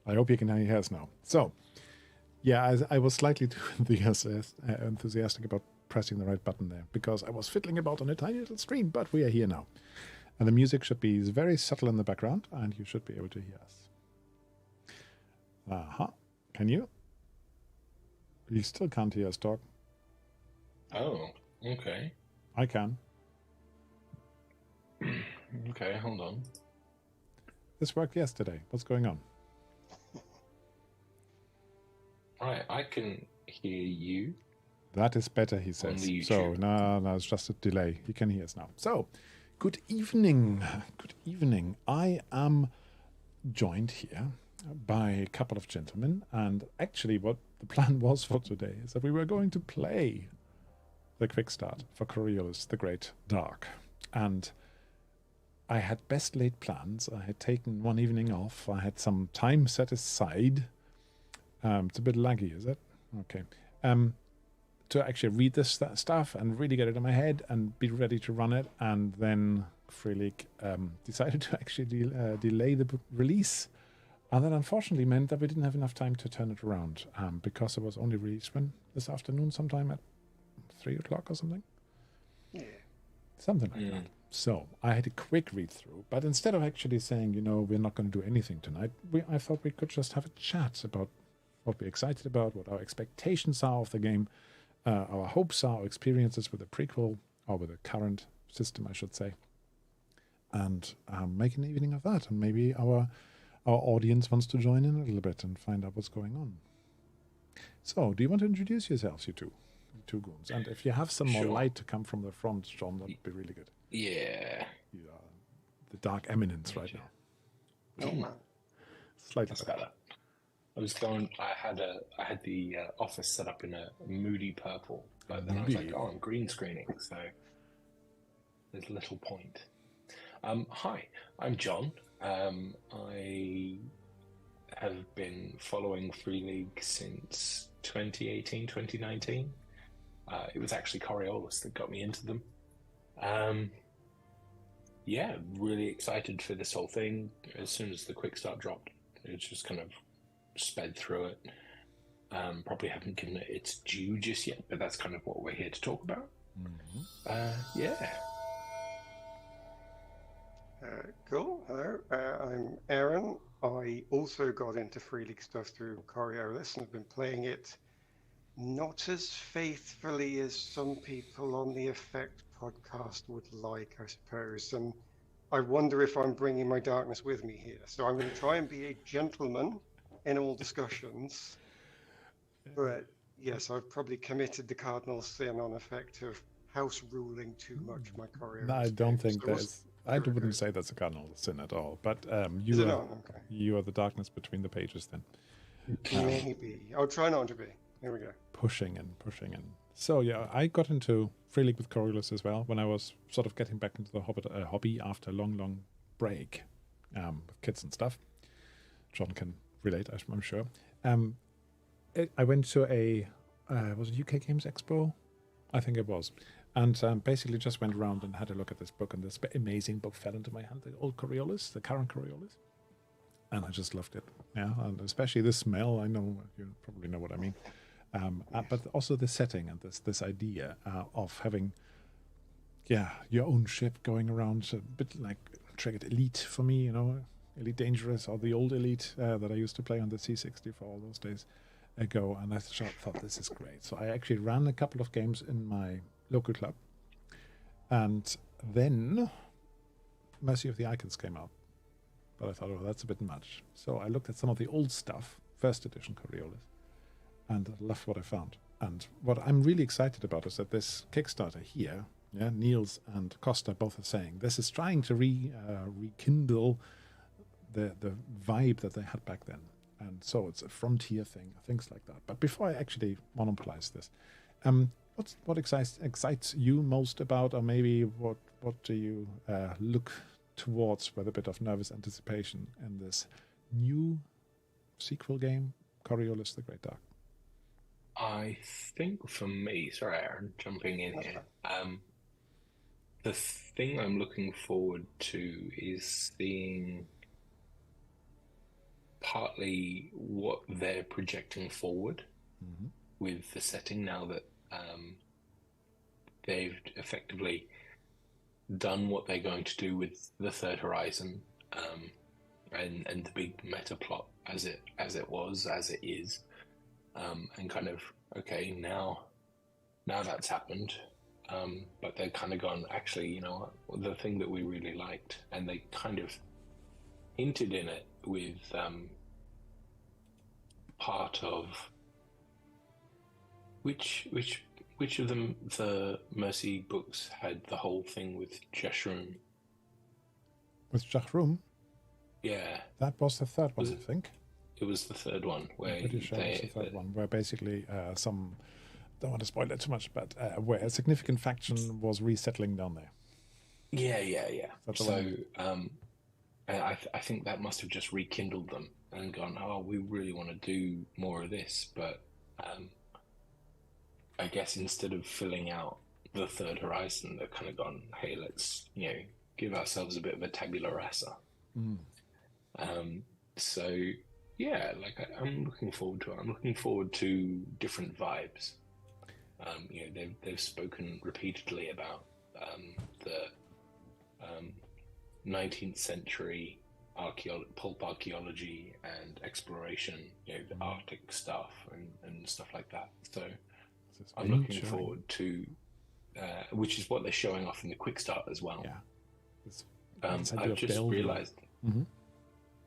I hope you can hear us now. So, yeah, I was slightly too enthusiastic about pressing the right button there because I was fiddling about on a tiny little screen, but we are here now. And the music should be very subtle in the background, and you should be able to hear us. Aha. Can you? You still can't hear us talk. Oh, okay. I can. Okay, hold on. This worked yesterday. What's going on? Right, I can hear you. That is better, he says. So, no, it's just a delay. He can hear us now. So, good evening. Good evening. I am joined here by a couple of gentlemen, and actually what the plan was for today is that we were going to play the Quickstart for Coriolis, the Great Dark. And I had best laid plans. I had taken one evening off. I had some time set aside. It's a bit laggy, is it? Okay. To actually read this stuff and really get it in my head and be ready to run it. And then Free League decided to actually delay the release. And that unfortunately meant that we didn't have enough time to turn it around because it was only released this afternoon sometime at 3 o'clock or something. Yeah. Something like that. So I had a quick read through, but instead of actually saying, we're not going to do anything tonight, I thought we could just have a chat about what we're excited about, what our expectations are of the game, our hopes are, our experiences with the prequel, or with the current system, I should say, and make an evening of that. And maybe our audience wants to join in a little bit and find out what's going on. So, do you want to introduce yourselves, you two goons? And if you have some more light to come from the front, John, that would be really good. Yeah. You are the dark eminence right now. Oh man, Slightly better. I had the office set up in a moody purple, but then I was like, I'm green screening, so there's little point. Hi, I'm John. I have been following Free League since 2018, 2019. It was actually Coriolis that got me into them. Yeah, really excited for this whole thing. As soon as the Quickstart dropped, it's just kind of sped through it. Probably haven't given it its due just yet, but that's kind of what we're here to talk about. Mm-hmm. Yeah. Cool. Hello, I'm Aaron. I also got into Free League stuff through Coriolis and have been playing it not as faithfully as some people on the Effect podcast would like, I suppose. And I wonder if I'm bringing my darkness with me here. So I'm going to try and be a gentleman in all discussions. But yes, I've probably committed the cardinal sin on Effect of house ruling too much my Coriolis. No, I don't think I wouldn't say that's a cardinal sin at all. But you are the darkness between the pages then. Maybe. I'll try not to be. Here we go. Pushing and. So yeah, I got into Free League with Coriolis as well when I was sort of getting back into the hobby after a long break with kids and stuff. John can relate, I'm sure. I went to was it UK Games Expo? I think it was. And basically just went around and had a look at this book, and this amazing book fell into my hand, the old Coriolis, the current Coriolis. And I just loved it. Yeah, and especially the smell. I know you probably know what I mean. But also the setting and this idea of having, your own ship going around, a bit like Triggered Elite for me, Elite Dangerous, or the old Elite that I used to play on the C60 for all those days ago. And I thought, this is great. So I actually ran a couple of games in my local club. And then Mercy of the Icons came out. But I thought, that's a bit much. So I looked at some of the old stuff, first edition Coriolis, and I loved what I found. And what I'm really excited about is that this Kickstarter here, Niels and Costa both are saying, this is trying to rekindle the vibe that they had back then. And so it's a frontier thing, things like that. But before I actually monopolize this, what excites you most about, or maybe what do you look towards with a bit of nervous anticipation in this new sequel game, Coriolis the Great Dark? I think for me, sorry Aaron, jumping in here, the thing I'm looking forward to is seeing partly what they're projecting forward with the setting now that they've effectively done what they're going to do with the Third Horizon, and the big meta plot as it is, and kind of, okay, now that's happened, but they've kind of gone, actually, you know what, the thing that we really liked, and they kind of hinted in it with part of which of them, the Mercy books had the whole thing with Djachroum. With Djachroum? Yeah. That was the third one, I think. It was the third one where I'm pretty sure it was the third one, where basically some, don't want to spoil it too much, but where a significant faction was resettling down there. Yeah. That's so I think that must have just rekindled them and gone, oh, we really want to do more of this, but I guess instead of filling out the Third Horizon, they've kind of gone, hey, let's, you know, give ourselves a bit of a tabula rasa. So yeah, like I'm looking forward to it. I'm looking forward to different vibes. You know, they've spoken repeatedly about the 19th century pulp archaeology and exploration, you know, the Arctic stuff and stuff like that. So I'm looking forward to, which is what they're showing off in the Quickstart as well. Yeah. I've just realized.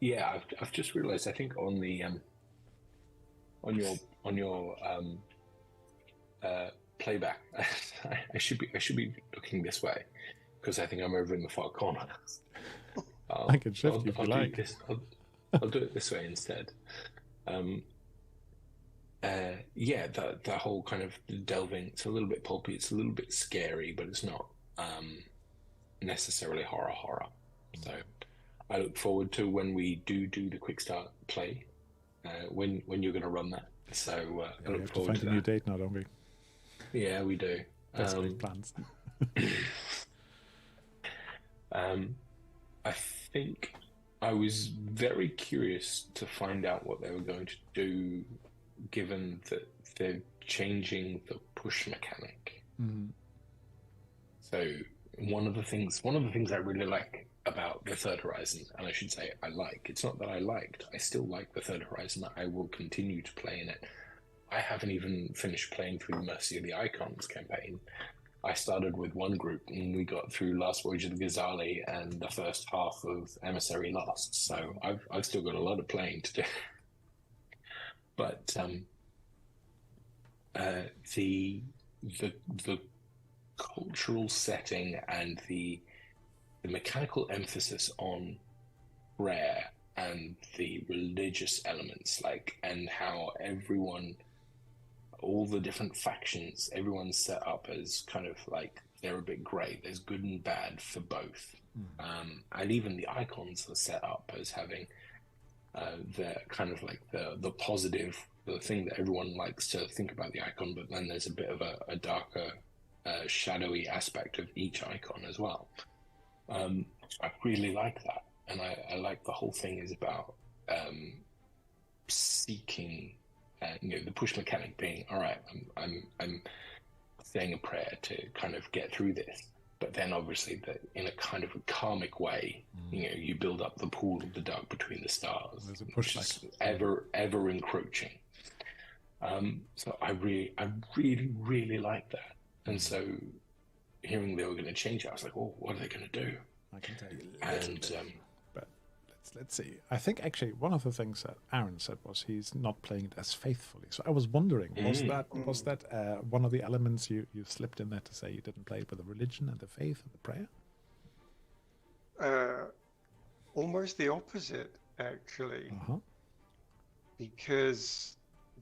Yeah, I've just realized. I think on the on your playback, I should be looking this way because I think I'm over in the far corner. I can shift if you like. I'll do it this way instead. Yeah, the whole kind of delving. It's a little bit pulpy. It's a little bit scary, but it's not necessarily horror. So I look forward to when we do the Quickstart play, when you're going to run that. So I look forward to that. Find a new date now, don't we? Yeah, we do. Plans. I think I was very curious to find out what they were going to do, given that they're changing the push mechanic. So one of the things I really like about the Third Horizon, and I should say it's not that I still like the Third Horizon. I will continue to play in it. I haven't even finished playing through the Mercy of the Icons campaign. I started with one group and we got through Last Voyage of the Ghazali and the first half of Emissary Lost. So I've still got a lot of playing to do. But the cultural setting and the mechanical emphasis on prayer and the religious elements, and how all the different factions, everyone's set up as kind of like they're a bit grey. There's good and bad for both. And even the icons are set up as having the kind of like the positive, the thing that everyone likes to think about the icon, but then there's a bit of a darker, shadowy aspect of each icon as well. I really like that, and I like the whole thing is about seeking, the push mechanic being, all right, I'm saying a prayer to kind of get through this, but then obviously in a kind of a karmic way, you build up the pool of the dark between the stars, which is ever encroaching. So I really like that, and so hearing they were going to change it, I was like, oh, what are they going to do? I can tell you but let's see. I think actually one of the things that Aaron said was he's not playing it as faithfully. So I was wondering, was that one of the elements you slipped in there to say you didn't play it with the religion and the faith and the prayer? Almost the opposite, actually. Because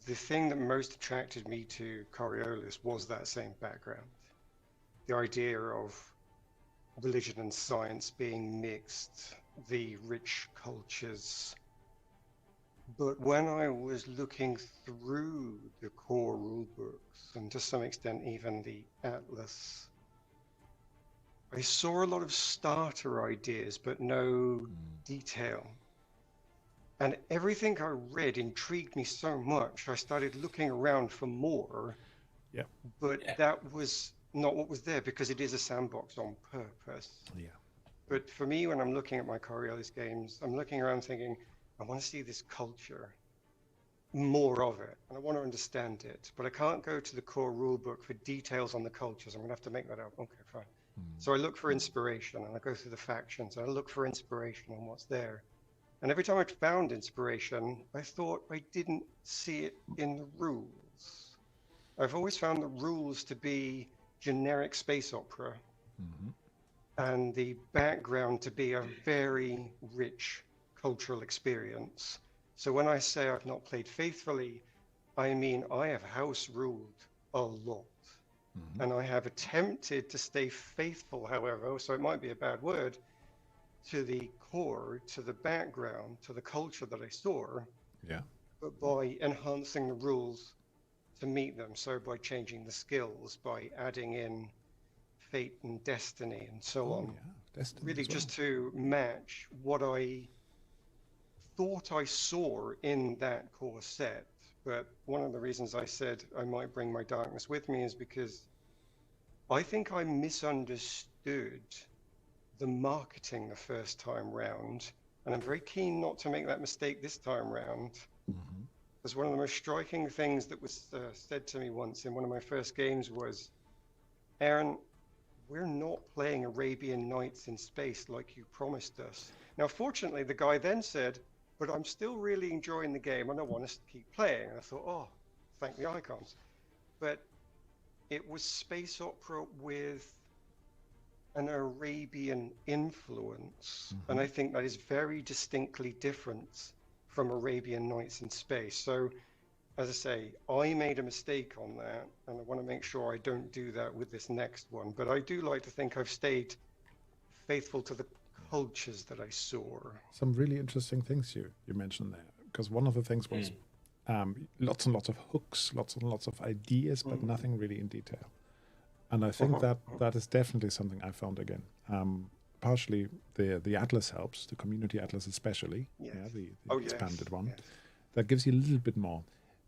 the thing that most attracted me to Coriolis was that same background. The idea of religion and science being mixed, the rich cultures. But when I was looking through the core rulebooks, and to some extent even the Atlas, I saw a lot of starter ideas, but no detail. And everything I read intrigued me so much, I started looking around for more. Yeah. But that was not what was there, because it is a sandbox on purpose. Yeah. But for me, when I'm looking at my Coriolis games, I'm looking around thinking, I want to see this culture, more of it, and I want to understand it. But I can't go to the core rulebook for details on the cultures. I'm going to have to make that up. Okay, fine. So I look for inspiration, and I go through the factions, and I look for inspiration on what's there. And every time I found inspiration, I thought I didn't see it in the rules. I've always found the rules to be generic space opera, and the background to be a very rich cultural experience. So when I say I've not played faithfully, I mean I have house ruled a lot. And I have attempted to stay faithful, however, so it might be a bad word, to the core, to the background, to the culture that I saw, but by enhancing the rules to meet them. So by changing the skills, by adding in fate and destiny and so on. Destiny really as well. just to match what I thought I saw in that core set. But one of the reasons I said I might bring my darkness with me is because I think I misunderstood the marketing the first time round, and I'm very keen not to make that mistake this time round. Because one of the most striking things that was said to me once in one of my first games was, Aaron, we're not playing Arabian Nights in space like you promised us. Now, fortunately, the guy then said, but I'm still really enjoying the game and I want to keep playing. And I thought, oh, thank the icons. But it was space opera with an Arabian influence. And I think that is very distinctly different from Arabian Nights in space. So, as I say, I made a mistake on that, and I want to make sure I don't do that with this next one. But I do like to think I've stayed faithful to the cultures that I saw. Some really interesting things you mentioned there, because one of the things was lots and lots of hooks, lots and lots of ideas, but nothing really in detail. And I think that is definitely something I found again. Partially the Atlas helps, the community Atlas especially, the expanded one. Yes. That gives you a little bit more.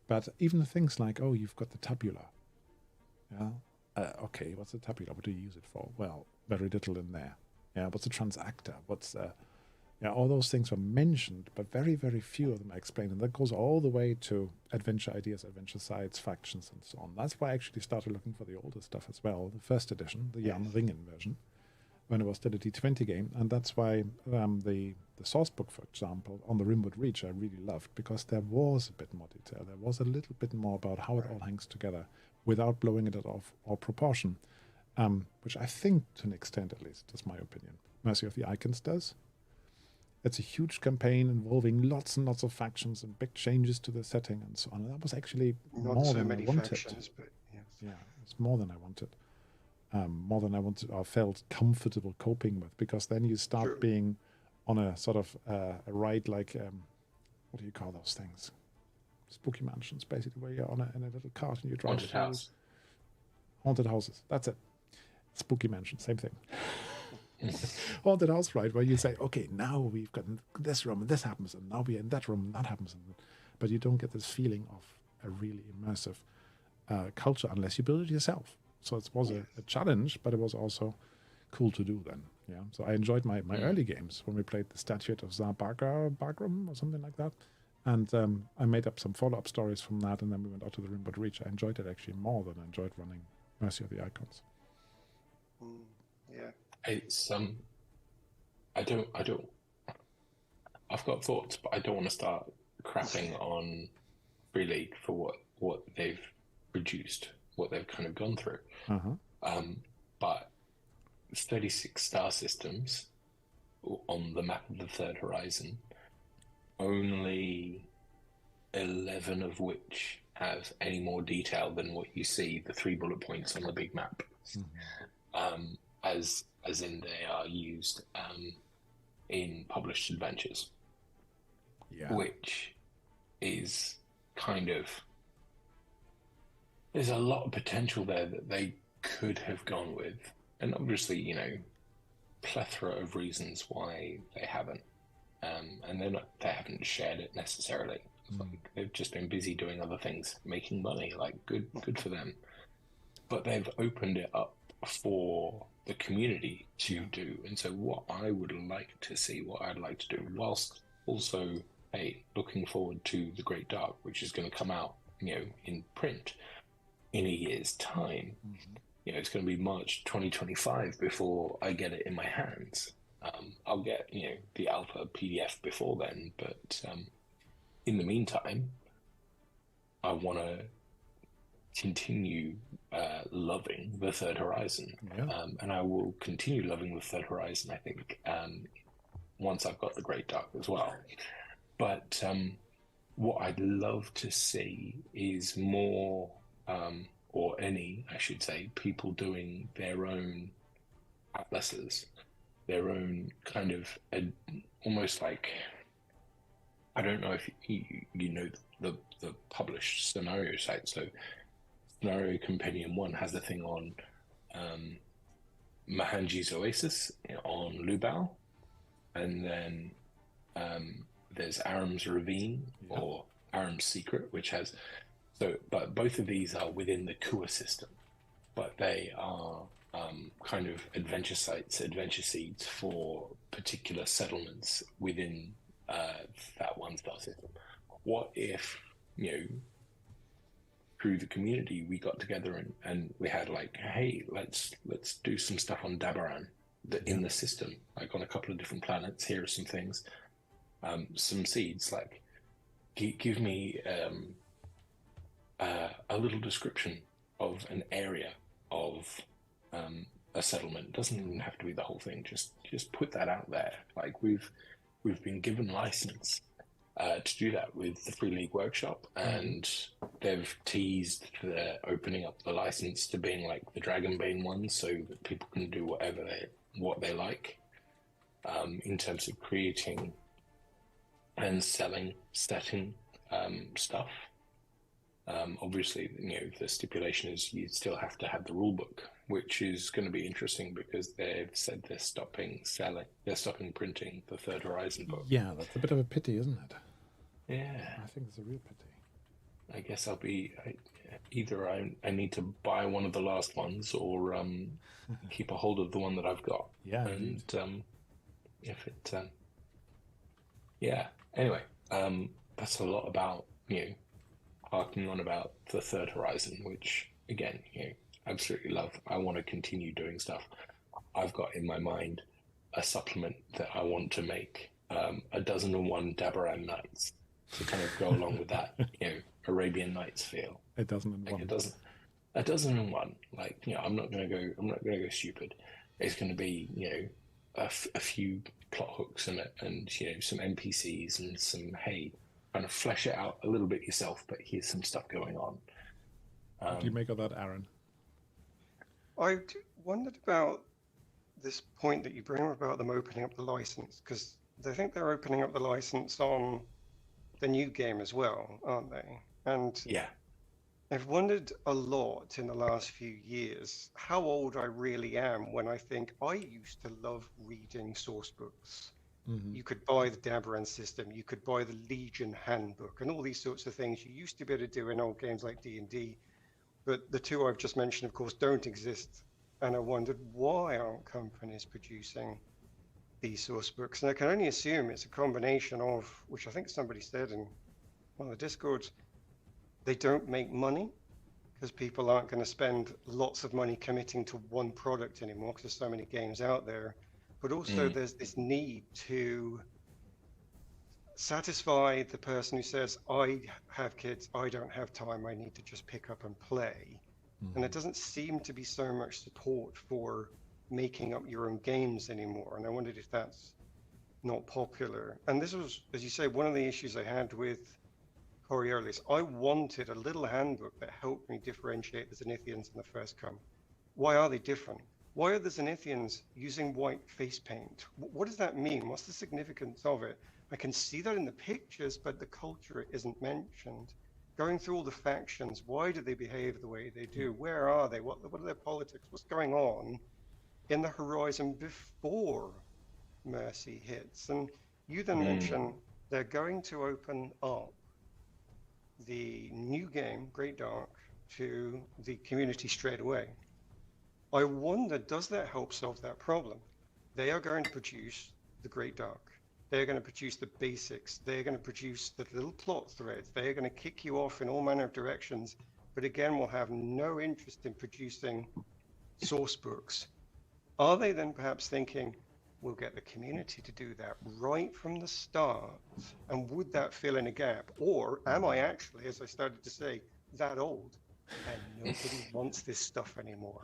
But even things like, oh, you've got the tabula. Okay, what's the tabula? What do you use it for? Well, very little in there. What's a transactor? What's all those things were mentioned, but very, very few of them are explained. And that goes all the way to adventure ideas, adventure sites, factions, and so on. That's why I actually started looking for the older stuff as well, the first edition, the Jan Ringen version, when it was still a D20 game. And that's why the sourcebook, for example, on the Rimward Reach, I really loved, because there was a bit more detail. There was a little bit more about how it all hangs together without blowing it out of all proportion, which I think, to an extent at least, is my opinion, Mercy of the Icons does. It's a huge campaign involving lots and lots of factions and big changes to the setting and so on. And that was actually more than I wanted. Factions, but yes. It's more than I wanted. More than I wanted or felt comfortable coping with, because then you start being on a sort of a ride like, what do you call those things? Spooky mansions, basically, where you're in a little cart and you drive Haunted house. Haunted houses, that's it. Spooky mansion, same thing. Haunted house ride, where you say, okay, now we've got this room and this happens, and now we're in that room and that happens. But you don't get this feeling of a really immersive culture unless you build it yourself. So it was a challenge, but it was also cool to do then. So I enjoyed my early games when we played the Statute of Tsar Bagram or something like that. And I made up some follow-up stories from that, and then we went out to the Rimward Reach. I enjoyed it actually more than I enjoyed running Mercy of the Icons. It's I've got thoughts, but I don't want to start crapping on Free League for what they've produced, what they've kind of gone through. But 36 star systems on the map of the Third Horizon, only 11 of which have any more detail than what you see, the 3 bullet points on the big map. As in they are used in published adventures, which is kind of, there's a lot of potential there that they could have gone with, and obviously, plethora of reasons why they haven't. and they haven't shared it necessarily. Like, they've just been busy doing other things, making money. Like, good for them. But they've opened it up for the community to do. And so what I would like to see, what I'd like to do, whilst also, hey, looking forward to The Great Dark, which is going to come out, in print in a year's time. It's going to be March 2025 before I get it in my hands. I'll get, the alpha PDF before then, but in the meantime, I want to continue loving the Third Horizon. And I will continue loving the Third Horizon, I think, once I've got The Great Dark as well. But what I'd love to see is more, or any, I should say, people doing their own atlases, their own kind of almost like, I don't know if you know the published scenario site. So Scenario Compendium 1 has a thing on Mahanji's Oasis on Lubao, and then there's Aram's Ravine or Aram's Secret, which has but both of these are within the Kua system, but they are kind of adventure sites, adventure seeds for particular settlements within that one star system. What if, through the community, we got together and we had like, hey, let's do some stuff on Dabaran in the system, like on a couple of different planets. Here are some things, some seeds. Like, give me a little description of an area of a settlement. It doesn't even have to be the whole thing. Just put that out there. Like, we've been given license to do that with the Free League Workshop, and they've teased the opening up the license to being like the Dragonbane ones, so that people can do what they like in terms of creating and selling setting stuff. Obviously, the stipulation is you still have to have the rule book, which is going to be interesting because they've said they're stopping printing the Third Horizon book. Yeah, that's a bit of a pity, isn't it? Yeah. I think it's a real pity. I guess either I need to buy one of the last ones or keep a hold of the one that I've got. Yeah. And if it... Anyway, that's a lot about, harking on about the Third Horizon, which, again, absolutely love. I want to continue doing stuff. I've got in my mind a supplement that I want to make, 1,001 Dabaran Nights to kind of go along with that, Arabian Nights feel. 1,001. Like 1,001. Like, I'm not gonna go stupid. It's gonna be, a few plot hooks and some NPCs and some, hey, kind of flesh it out a little bit yourself, but here's some stuff going on. What do you make of that, Aaron? I wondered about this point that you bring up about them opening up the license, because I think they're opening up the license on the new game as well, aren't they? And yeah, I've wondered a lot in the last few years how old I really am when I think I used to love reading source books. You could buy the Dabaran system, you could buy the Legion handbook, and all these sorts of things you used to be able to do in old games like D&D. But the two I've just mentioned, of course, don't exist. And I wondered, why aren't companies producing these source books? And I can only assume it's a combination of, which I think somebody said in one of the Discords, they don't make money because people aren't going to spend lots of money committing to one product anymore because there's so many games out there. But also there's this need to satisfy the person who says, I have kids, I don't have time, I need to just pick up and play. And there doesn't seem to be so much support for making up your own games anymore. And I wondered if that's not popular. And this was, as you say, one of the issues I had with Coriolis. I wanted a little handbook that helped me differentiate the Zenithians and the First Come. Why are they different? Why are the Zenithians using white face paint? What does that mean? What's the significance of it? I can see that in the pictures, but the culture isn't mentioned. Going through all the factions, why do they behave the way they do? Where are they? What are their politics? What's going on in the horizon before Mercy hits? And You then mention they're going to open up the new game, Great Dark, to the community straight away. I wonder, does that help solve that problem? They are going to produce the Great Dark. They're going to produce the basics. They're going to produce the little plot threads. They're going to kick you off in all manner of directions, but again, will have no interest in producing source books. Are they then perhaps thinking, we'll get the community to do that right from the start? And would that fill in a gap? Or am I actually, as I started to say, that old and nobody wants this stuff anymore?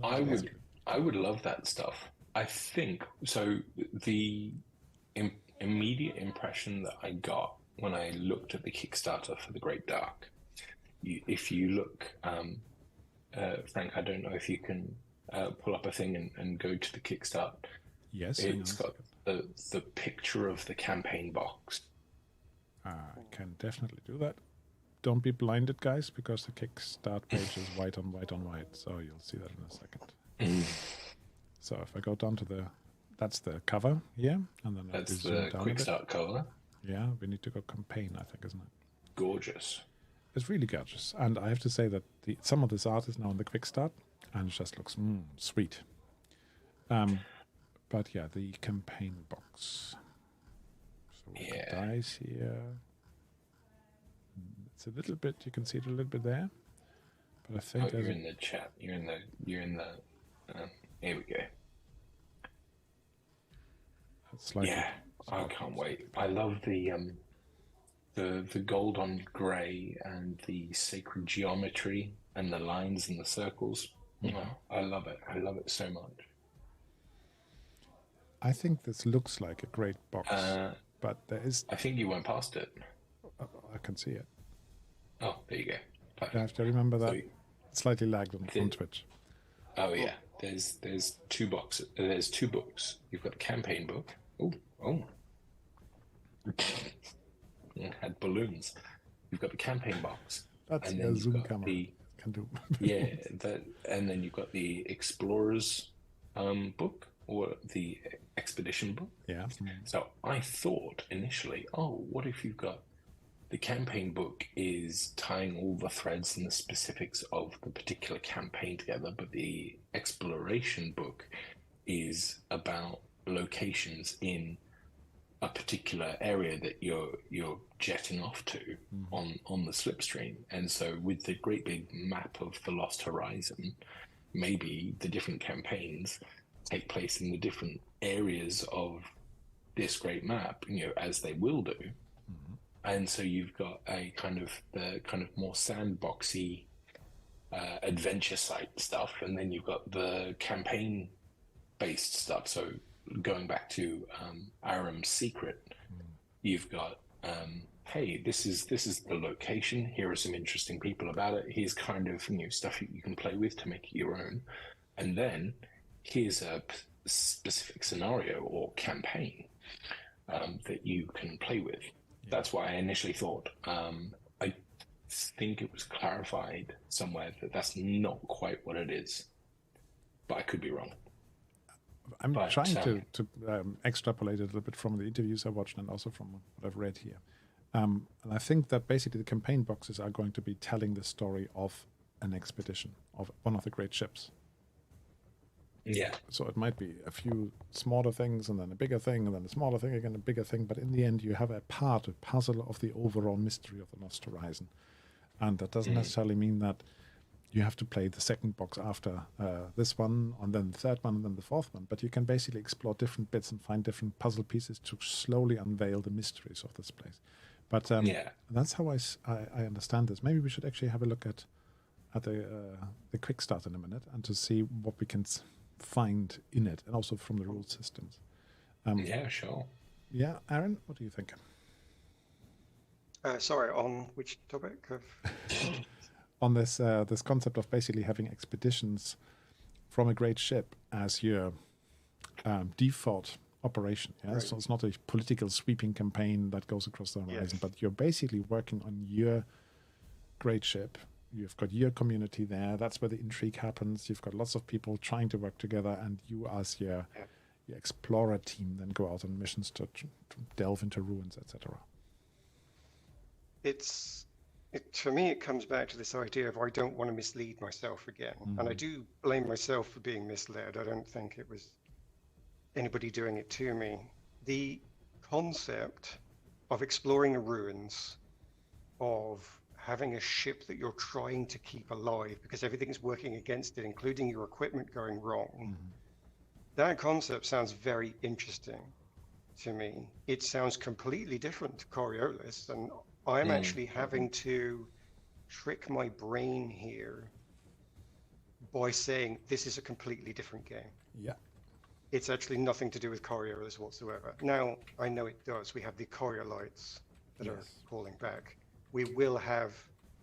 I would love that stuff. I think so. The immediate impression that I got when I looked at the Kickstarter for the Great Dark, if you look, Frank, I don't know if you can pull up a thing and go to the Kickstart. Yes, it's got the picture of the campaign box. I can definitely do that. Don't be blinded, guys, because the Kickstart page is white on white on white, so you'll see that in a second. So if I go down to that's the cover here, and then that's the Quickstart cover. Yeah, we need to go campaign, I think, isn't it? Gorgeous. It's really gorgeous, and I have to say that some of this art is now in the Quickstart, and it just looks sweet. But yeah, the campaign box. So we've got dice here. It's a little bit. You can see it a little bit there, but I think you're in the chat. You're in the. Here we go. Yeah, I can't wait. I love the gold on grey and the sacred geometry and the lines and the circles. I love it. I love it so much. I think this looks like a great box, but there is. I think you went past it. I can see it. Oh, there you go. Perfect. You have to remember that slightly lagged on Twitch. Oh yeah, there's two boxes. There's two books. You've got the campaign book. Oh. It had balloons. You've got the campaign box. That's a zoom camera. Can do. And then you've got the explorer's book or the expedition book. Yeah. So I thought initially, what if you've got the campaign book is tying all the threads and the specifics of the particular campaign together, but the exploration book is about locations in a particular area that you're jetting off to on the slipstream. And so with the great big map of the Lost Horizon, maybe the different campaigns take place in the different areas of this great map, as they will do. And so you've got the kind of more sandboxy adventure site stuff, and then you've got the campaign based stuff. So going back to Aram's Secret, you've got hey, this is the location. Here are some interesting people about it. Here's kind of stuff you can play with to make it your own, and then here's a specific scenario or campaign that you can play with. That's why I initially thought. I think it was clarified somewhere that that's not quite what it is, but I could be wrong. I'm trying to extrapolate it a little bit from the interviews I watched and also from what I've read here. And I think that basically the campaign boxes are going to be telling the story of an expedition, of one of the great ships. Yeah. So it might be a few smaller things and then a bigger thing and then a smaller thing again, a bigger thing. But in the end, you have a puzzle of the overall mystery of the Lost Horizon. And that doesn't necessarily mean that you have to play the second box after this one, and then the third one, and then the fourth one. But you can basically explore different bits and find different puzzle pieces to slowly unveil the mysteries of this place. But that's how I understand this. Maybe we should actually have a look at the Quickstart in a minute and to see what we can find in it, and also from the rule systems. Yeah, sure. Yeah, Aaron, what do you think? Sorry, on which topic? On this concept of basically having expeditions from a great ship as your default operation. Yeah? Right. So it's not a political sweeping campaign that goes across the horizon, but you're basically working on your great ship. You've got your community there. That's where the intrigue happens. You've got lots of people trying to work together, and you as your explorer team then go out on missions to delve into ruins, etc.? For me, it comes back to this idea of I don't want to mislead myself again. And I do blame myself for being misled. I don't think it was anybody doing it to me. The concept of exploring the ruins, of having a ship that you're trying to keep alive because everything's working against it, including your equipment going wrong, that concept sounds very interesting to me. It sounds completely different to Coriolis, and I'm actually having to trick my brain here by saying this is a completely different game. Yeah. It's actually nothing to do with Coriolis whatsoever. Now, I know it does. We have the Coriolites that are calling back. We will have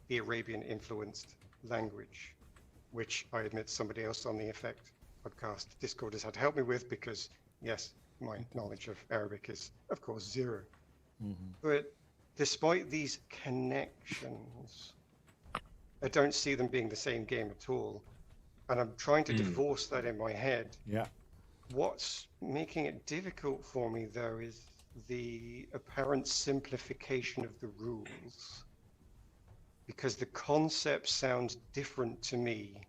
the Arabian-influenced language, which I admit somebody else on the Effect podcast Discord has had to help me with because, yes, my knowledge of Arabic is, of course, zero. But despite these connections, I don't see them being the same game at all. And I'm trying to divorce that in my head. Yeah. What's making it difficult for me, though, is the apparent simplification of the rules. Because the concept sounds different to me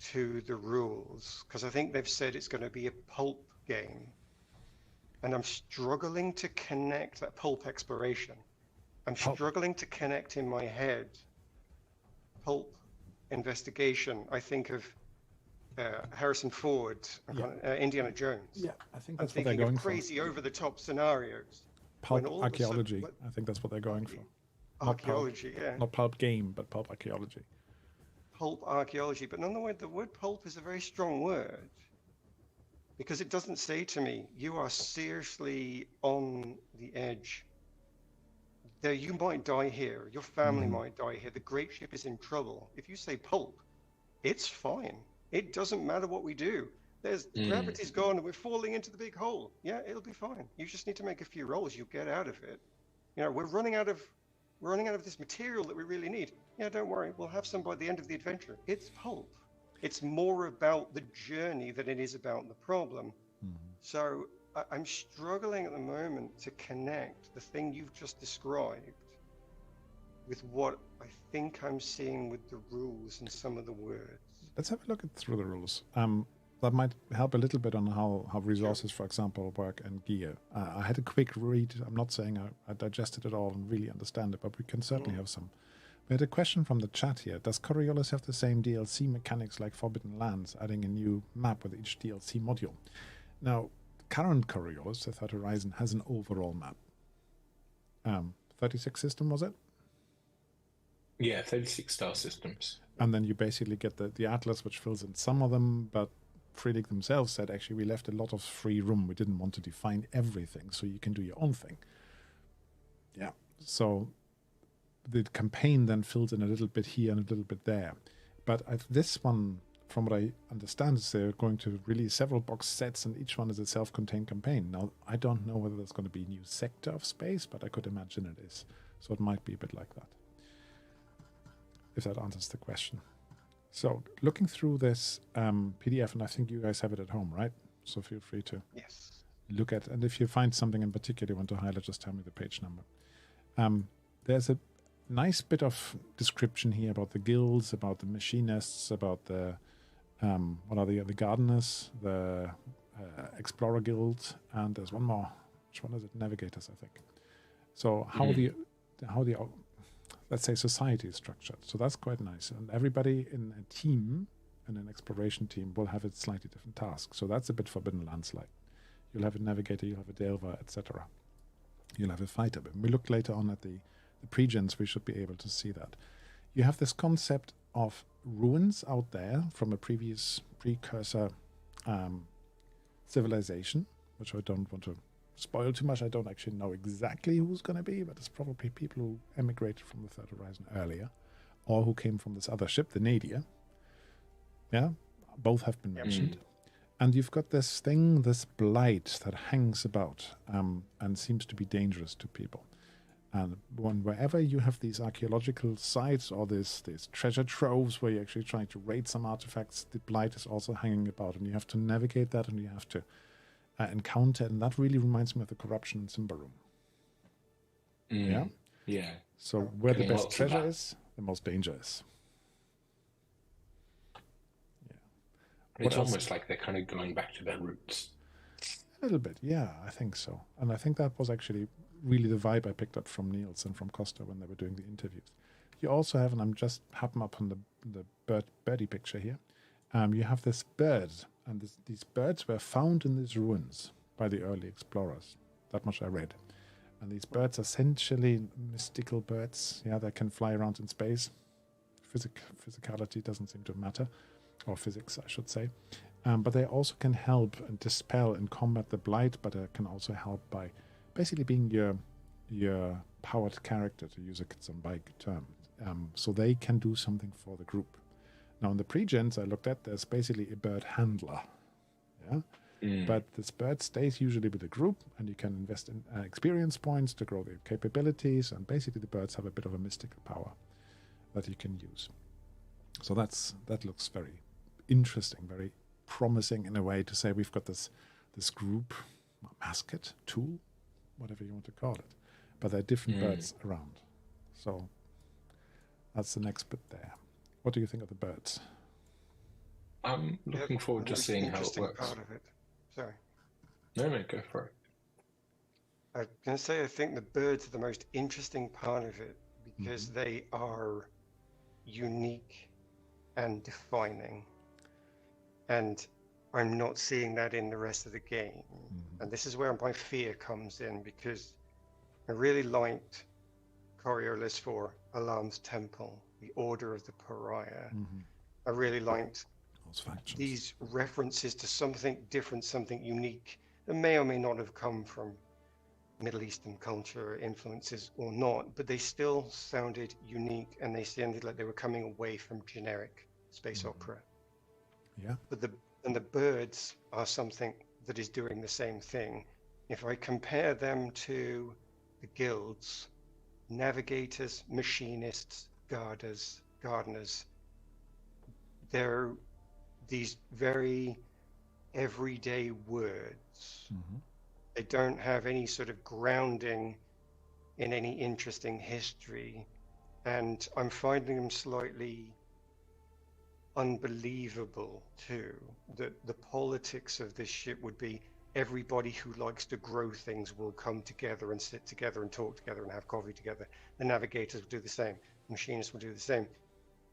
to the rules. Because I think they've said it's going to be a pulp game. And I'm struggling to connect that pulp exploration. I'm struggling to connect in my head pulp investigation. I think of Harrison Ford, Indiana Jones. Yeah, I think that's what they're going for. Crazy over-the-top scenarios. Pulp archaeology. I think that's what they're going for. Archaeology, yeah. Not pulp game, but pulp archaeology. Pulp archaeology, but nonetheless, the word pulp is a very strong word. Because it doesn't say to me, you are seriously on the edge. There, you might die here. Your family might die here. The great ship is in trouble. If you say pulp, it's fine. It doesn't matter what we do. There's gravity's gone and we're falling into the big hole. Yeah, it'll be fine. You just need to make a few rolls. You'll get out of it. You know, we're running out of this material that we really need. Yeah, don't worry. We'll have some by the end of the adventure. It's pulp. It's more about the journey than it is about the problem. So I'm struggling at the moment to connect the thing you've just described with what I think I'm seeing with the rules and some of the words. Let's have a look through the rules. That might help a little bit on how resources, for example, work and gear. I had a quick read. I'm not saying I digested it all and really understand it, but we can certainly have some. We had a question from the chat here. Does Coriolis have the same DLC mechanics like Forbidden Lands, adding a new map with each DLC module? Now, current Coriolis, the Third Horizon, has an overall map. 36 system, was it? Yeah, 36 star systems. And then you basically get the Atlas, which fills in some of them, but Free League themselves said, actually, we left a lot of free room. We didn't want to define everything, so you can do your own thing. Yeah, so the campaign then fills in a little bit here and a little bit there. But this one, from what I understand, is they're going to release several box sets, and each one is a self-contained campaign. Now, I don't know whether there's going to be a new sector of space, but I could imagine it is. So it might be a bit like that, if that answers the question. So looking through this PDF, and I think you guys have it at home, right? So feel free to look at, and if you find something in particular you want to highlight, just tell me the page number. There's a nice bit of description here about the guilds, about the machinists, about the what are the gardeners, the explorer guild, and there's one more. Which one is it? Navigators, I think. So how the let's say society is structured. So that's quite nice. And everybody in a team, in an exploration team, will have a slightly different task. So that's a bit Forbidden Lands-like. You'll have a navigator, you'll have a delver, etc. You'll have a fighter. But when we look later on at the pre-gens, we should be able to see that. You have this concept of ruins out there from a previous precursor civilization, which I don't want to spoil too much. I don't actually know exactly who's going to be, but it's probably people who emigrated from the Third Horizon earlier, or who came from this other ship, the Nadir. Yeah, both have been mentioned. And you've got this thing, this blight that hangs about and seems to be dangerous to people. And wherever you have these archaeological sites or these treasure troves where you're actually trying to raid some artifacts, the Blight is also hanging about, and you have to navigate that, and you have to encounter, and that really reminds me of the corruption in Simbarum. Yeah. So where the Getting best lots of treasure that. is, the most danger is. It's What else? almost like they're kind of going back to their roots. A little bit, yeah, I think so. And I think that was actually really the vibe I picked up from Niels and from Costa when they were doing the interviews. You also have, and I'm just happen up on the birdie picture here, you have this bird, and these birds were found in these ruins by the early explorers. That much I read. And these birds are essentially mystical birds. Yeah, they can fly around in space. Physicality doesn't seem to matter, or physics, I should say. But they also can help and dispel and combat the Blight, but they can also help by basically being your powered character, to use a Kitzambike term. So they can do something for the group. Now, in the pre-gens I looked at, there's basically a bird handler. Yeah. But this bird stays usually with the group, and you can invest in experience points to grow their capabilities, and basically the birds have a bit of a mystical power that you can use. So that looks very interesting, very promising in a way to say we've got this group mascot tool, whatever you want to call it, but there are different birds around. So that's the next bit there. What do you think of the birds? I'm looking forward to seeing how it works. Part of it. Sorry. No, go for it. I was going to say, I think the birds are the most interesting part of it because they are unique and defining. And I'm not seeing that in the rest of the game. And this is where my fear comes in, because I really liked Coriolis for Alarm's Temple, the Order of the Pariah. I really liked these references to something different, something unique that may or may not have come from Middle Eastern culture influences or not, but they still sounded unique, and they sounded like they were coming away from generic space opera. Yeah. But the birds are something that is doing the same thing. If I compare them to the guilds, navigators, machinists, gardeners, they're these very everyday words. They don't have any sort of grounding in any interesting history, and I'm finding them slightly unbelievable too. That the politics of this ship would be everybody who likes to grow things will come together and sit together and talk together and have coffee together. The navigators will do the same. The machinists will do the same.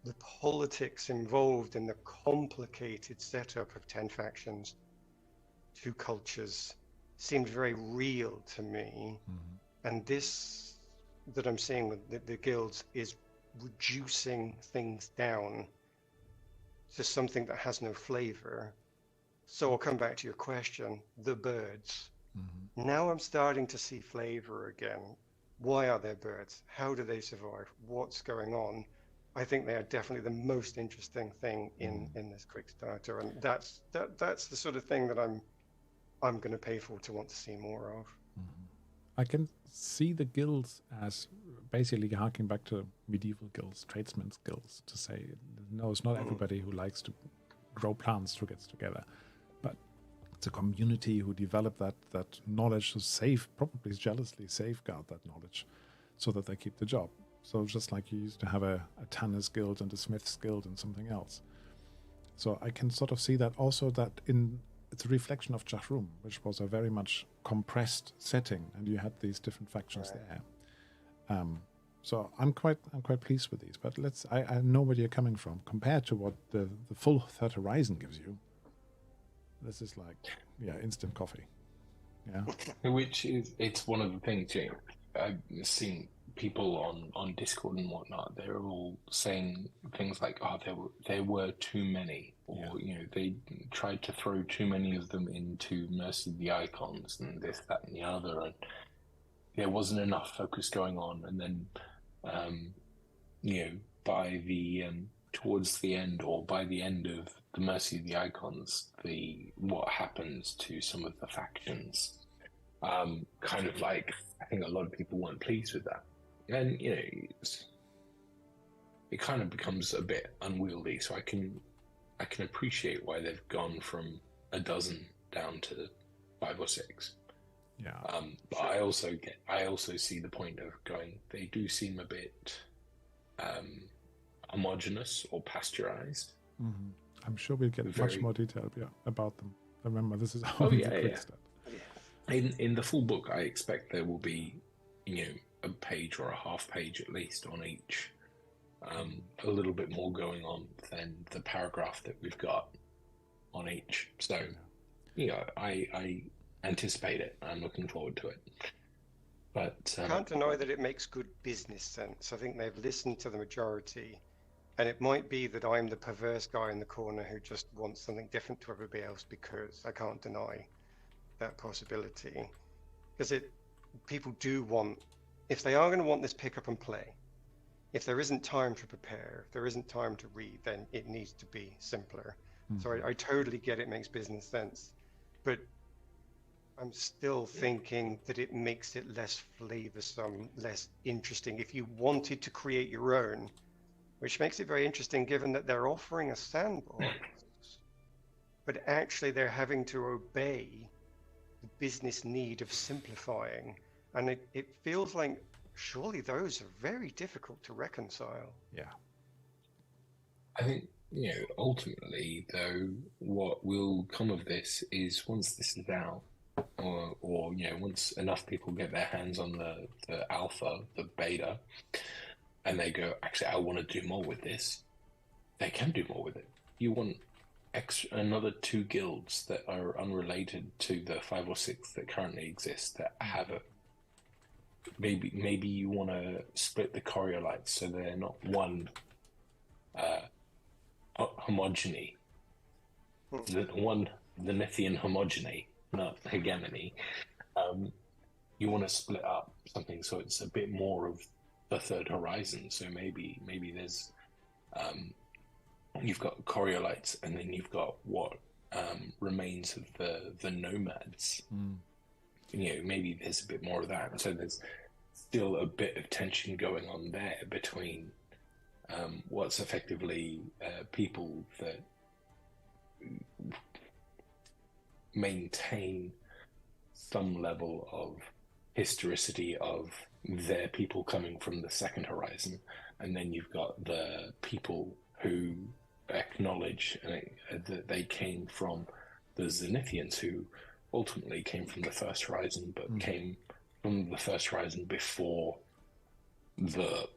The politics involved in the complicated setup of 10 factions, 2 cultures, seemed very real to me. And this that I'm seeing with the guilds is reducing things down to something that has no flavor. So I'll come back to your question, the birds. Now I'm starting to see flavor again. Why are there birds? How do they survive? What's going on? I think they are definitely the most interesting thing in this Quickstarter, and that's the sort of thing that I'm going to pay for to want to see more of. I can see the guilds as basically harking back to medieval guilds, tradesmen's guilds, to say, no, it's not everybody who likes to grow plants who gets together, but it's a community who develop that knowledge to probably jealously safeguard that knowledge so that they keep the job. So just like you used to have a tanner's guild and a smith's guild and something else. So I can sort of see that also, that it's a reflection of Djachroum, which was a very much compressed setting, and you had these different factions there. So I'm quite pleased with these. But I know where you're coming from compared to what the full Third Horizon gives you. This is like instant coffee. Yeah, Which is, it's one of the things, I've seen people on Discord and whatnot, they're all saying things like, there were too many, or they tried to throw too many of them into Mercy of the Icons and this, that, and the other, and there wasn't enough focus going on. And then by the towards the end, or by the end of the Mercy of the Icons, what happens to some of the factions, kind of like, I think a lot of people weren't pleased with that. and it kind of becomes a bit unwieldy. So I can appreciate why they've gone from a dozen down to 5 or 6. Yeah. But I also see the point of going, they do seem a bit homogenous or pasteurized. Mm-hmm. I'm sure we'll get much more detail about them. Remember, this is only the Quickstart. In the full book, I expect there will be, a page or a half page at least on each. A little bit more going on than the paragraph that we've got on each. So, I anticipate it. I'm looking forward to it. But can't deny that it makes good business sense. I think they've listened to the majority, and it might be that I'm the perverse guy in the corner who just wants something different to everybody else, because I can't deny that possibility. Because people do want, if they are going to want this pick up and play, if there isn't time to prepare, if there isn't time to read, then it needs to be simpler. Mm-hmm. So I totally get it makes business sense, but I'm still thinking that it makes it less flavoursome, less interesting. If you wanted to create your own, which makes it very interesting given that they're offering a sandbox, but actually they're having to obey the business need of simplifying. And it feels like surely those are very difficult to reconcile. Yeah. I think, ultimately, though, what will come of this is once this is out, or once enough people get their hands on the alpha, the beta, and they go, actually, I want to do more with this, they can do more with it. You want another 2 guilds that are unrelated to the 5 or 6 that currently exist that have it. Maybe you want to split the Coriolites so they're not one homogeny. The Nethian homogeny, not hegemony. You want to split up something so it's a bit more of the third horizon. So maybe there's you've got Coriolites, and then you've got what remains of the nomads. Maybe there's a bit more of that. So there's still a bit of tension going on there between what's effectively people that maintain some level of historicity of their people coming from the second horizon, and then you've got the people who acknowledge that they came from the Zenithians, who ultimately came from the first horizon, but came from the first horizon before the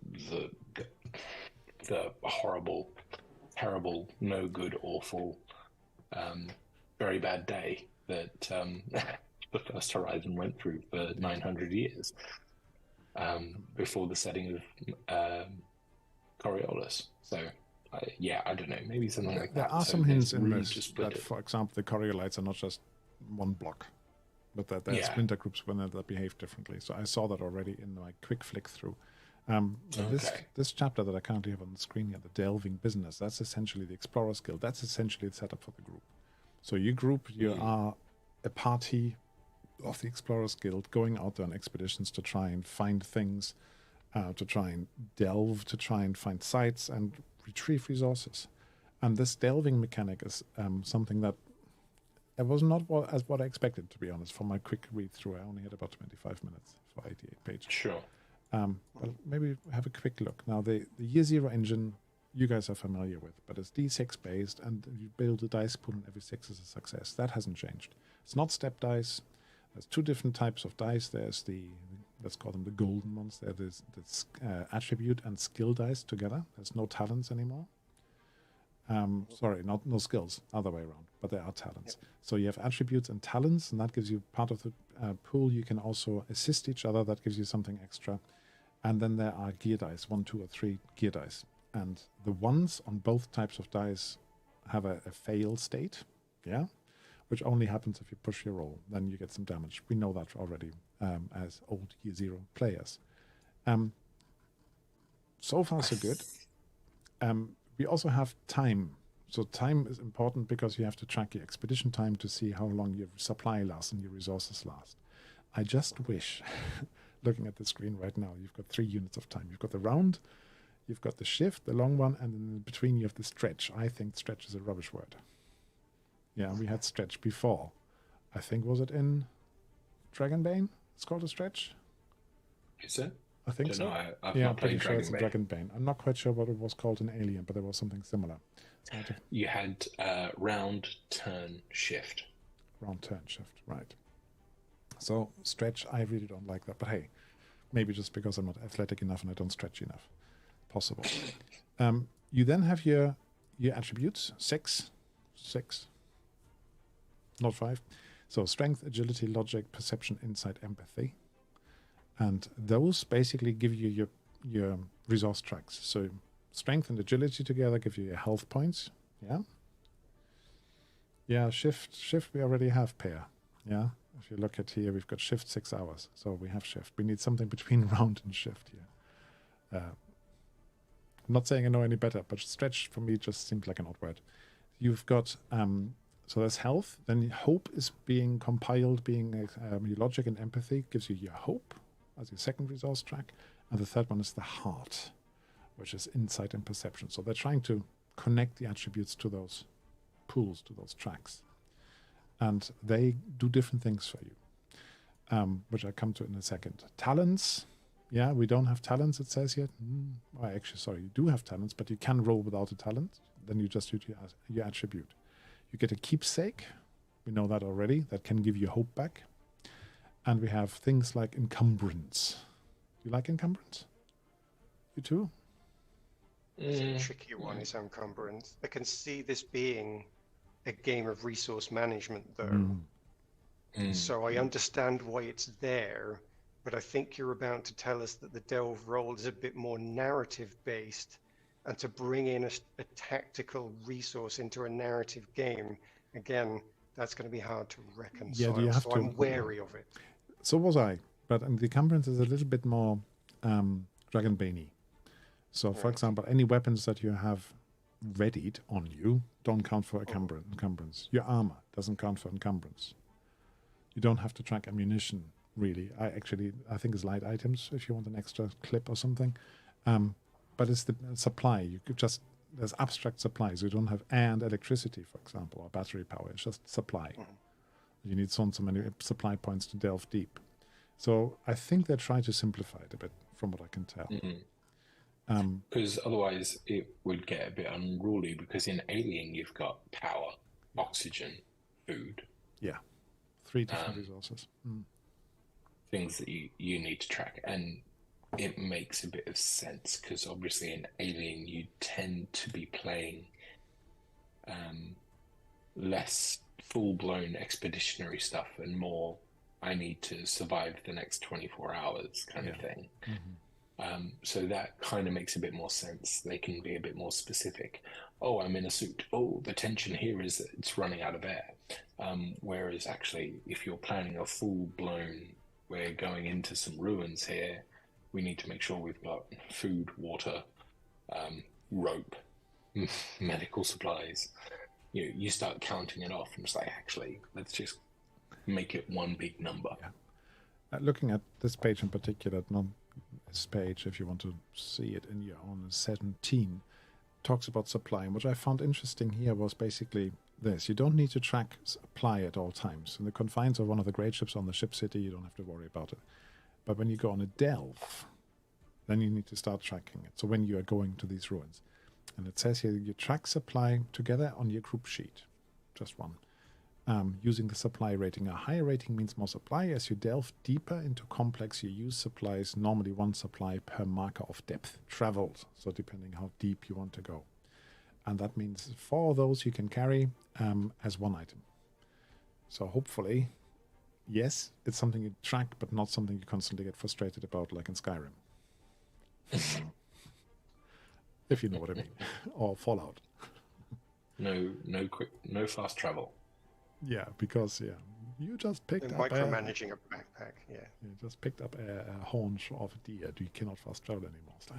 horrible, terrible, no good, awful, very bad day that the first horizon went through for 900 years before the setting of Coriolis. So I don't know, maybe something like that. There are some hints in this that, for example, the Coriolites are not just one block, but that there are splinter groups that behave differently. So I saw that already in my quick flick through. This chapter that I currently have on the screen here, the Delving Business, that's essentially the Explorer's Guild. That's essentially the setup for the group. So you are a party of the Explorer's Guild going out there on expeditions to try and find things, to try and delve, to try and find sites and retrieve resources. And this delving mechanic is something that it was not what I expected, to be honest. For my quick read through, I only had about 25 minutes for 88 pages. Sure. But maybe have a quick look. Now, the Year Zero engine, you guys are familiar with, but it's D6 based, and you build a dice pool, and every 6 is a success. That hasn't changed. It's not step dice. There's 2 different types of dice. There's let's call them the golden ones. There's attribute and skill dice together. There's no talents anymore. Sorry, no skills, other way around, but there are talents. Yep. So you have attributes and talents, and that gives you part of the pool. You can also assist each other. That gives you something extra. And then there are gear dice, 1, 2, or 3 gear dice. And the ones on both types of dice have a fail state, which only happens if you push your roll. Then you get some damage. We know that already as old Year Zero players. So far, so good. We also have time. So time is important because you have to track your expedition time to see how long your supply lasts and your resources last. I just wish looking at the screen right now, you've got 3 units of time. You've got the round, you've got the shift, the long one, and in between you have the stretch. I think stretch is a rubbish word. Yeah, we had stretch before. I think, was it in Dragonbane? It's called a stretch? Is it? I think Don't so. know. I've Yeah, not I'm pretty played sure it's in Dragonbane. Dragonbane. I'm not quite sure what it was called in Alien, but there was something similar. So I had to You had round, turn, shift. round turn shift, right. So stretch, I really don't like that. But hey, maybe just because I'm not athletic enough and I don't stretch enough. Possible. You then have your attributes, 6, not 5. So strength, agility, logic, perception, insight, empathy. And those basically give you your resource tracks. So strength and agility together give you your health points. Yeah. Yeah, shift we already have pair. Yeah. If you look at here, we've got shift 6 hours. So we have shift. We need something between round and shift here. I'm not saying I know any better, but stretch for me just seems like an odd word. You've got, so that's health. Then hope is being compiled, being your logic and empathy gives you your hope as your second resource track. And the third one is the heart, which is insight and perception. So they're trying to connect the attributes to those pools, to those tracks. And they do different things for you, which I come to in a second. Talents. Yeah, we don't have talents, it says here. Actually, sorry, you do have talents, but you can roll without a talent. Then you just use your attribute. You get a keepsake. We know that already. That can give you hope back. And we have things like encumbrance. You like encumbrance? You too? It's a tricky one, is encumbrance. I can see this being a game of resource management, though. So I understand why it's there, but I think you're about to tell us that the Delve role is a bit more narrative-based, and to bring in a tactical resource into a narrative game, again, that's going to be hard to reconcile. Yeah, you have so to, I'm wary of it. So was I, but the encumbrance is a little bit more Dragonbane-y. So, for example, any weapons that you have readied on you don't count for encumbrance. Your armor doesn't count for encumbrance. You don't have to track ammunition, really. I think it's light items if you want an extra clip or something. But it's the supply. You could just, there's abstract supplies. You don't have and electricity, for example, or battery power. It's just supply. You need so many supply points to delve deep. So I think they're trying to simplify it a bit, from what I can tell. Because otherwise it would get a bit unruly, because in Alien you've got power, oxygen, food. Yeah. 3 different resources. Things that you need to track. And it makes a bit of sense, because obviously in Alien you tend to be playing less full-blown expeditionary stuff and more I need to survive the next 24 hours kind of thing. So that kind of makes a bit more sense. They can be a bit more specific. Oh, I'm in a suit. Oh, the tension here is that it's running out of air. Whereas actually, if you're planning a full-blown, we're going into some ruins here, we need to make sure we've got food, water, rope, medical supplies. You start counting it off and it's like, actually, let's just make it one big number. Looking at this page in particular, not this page, if you want to see it in your own, 17, talks about supply. And what I found interesting here was basically this. You don't need to track supply at all times. In the confines of one of the great ships on the ship city, you don't have to worry about it. But when you go on a delve, then you need to start tracking it. So when you are going to these ruins. And it says here, you track supply together on your group sheet. Just one. Using the supply rating. A higher rating means more supply. As you delve deeper into complex, you use supplies, normally 1 supply per marker of depth traveled. So depending how deep you want to go. And that means 4 of those you can carry as 1 item. So hopefully, yes, it's something you track, but not something you constantly get frustrated about like in Skyrim. If you know what I mean. Or Fallout. No fast travel. Yeah, because you just picked up micromanaging a backpack. Yeah, you just picked up a haunch of a deer. You cannot fast travel anymore. So.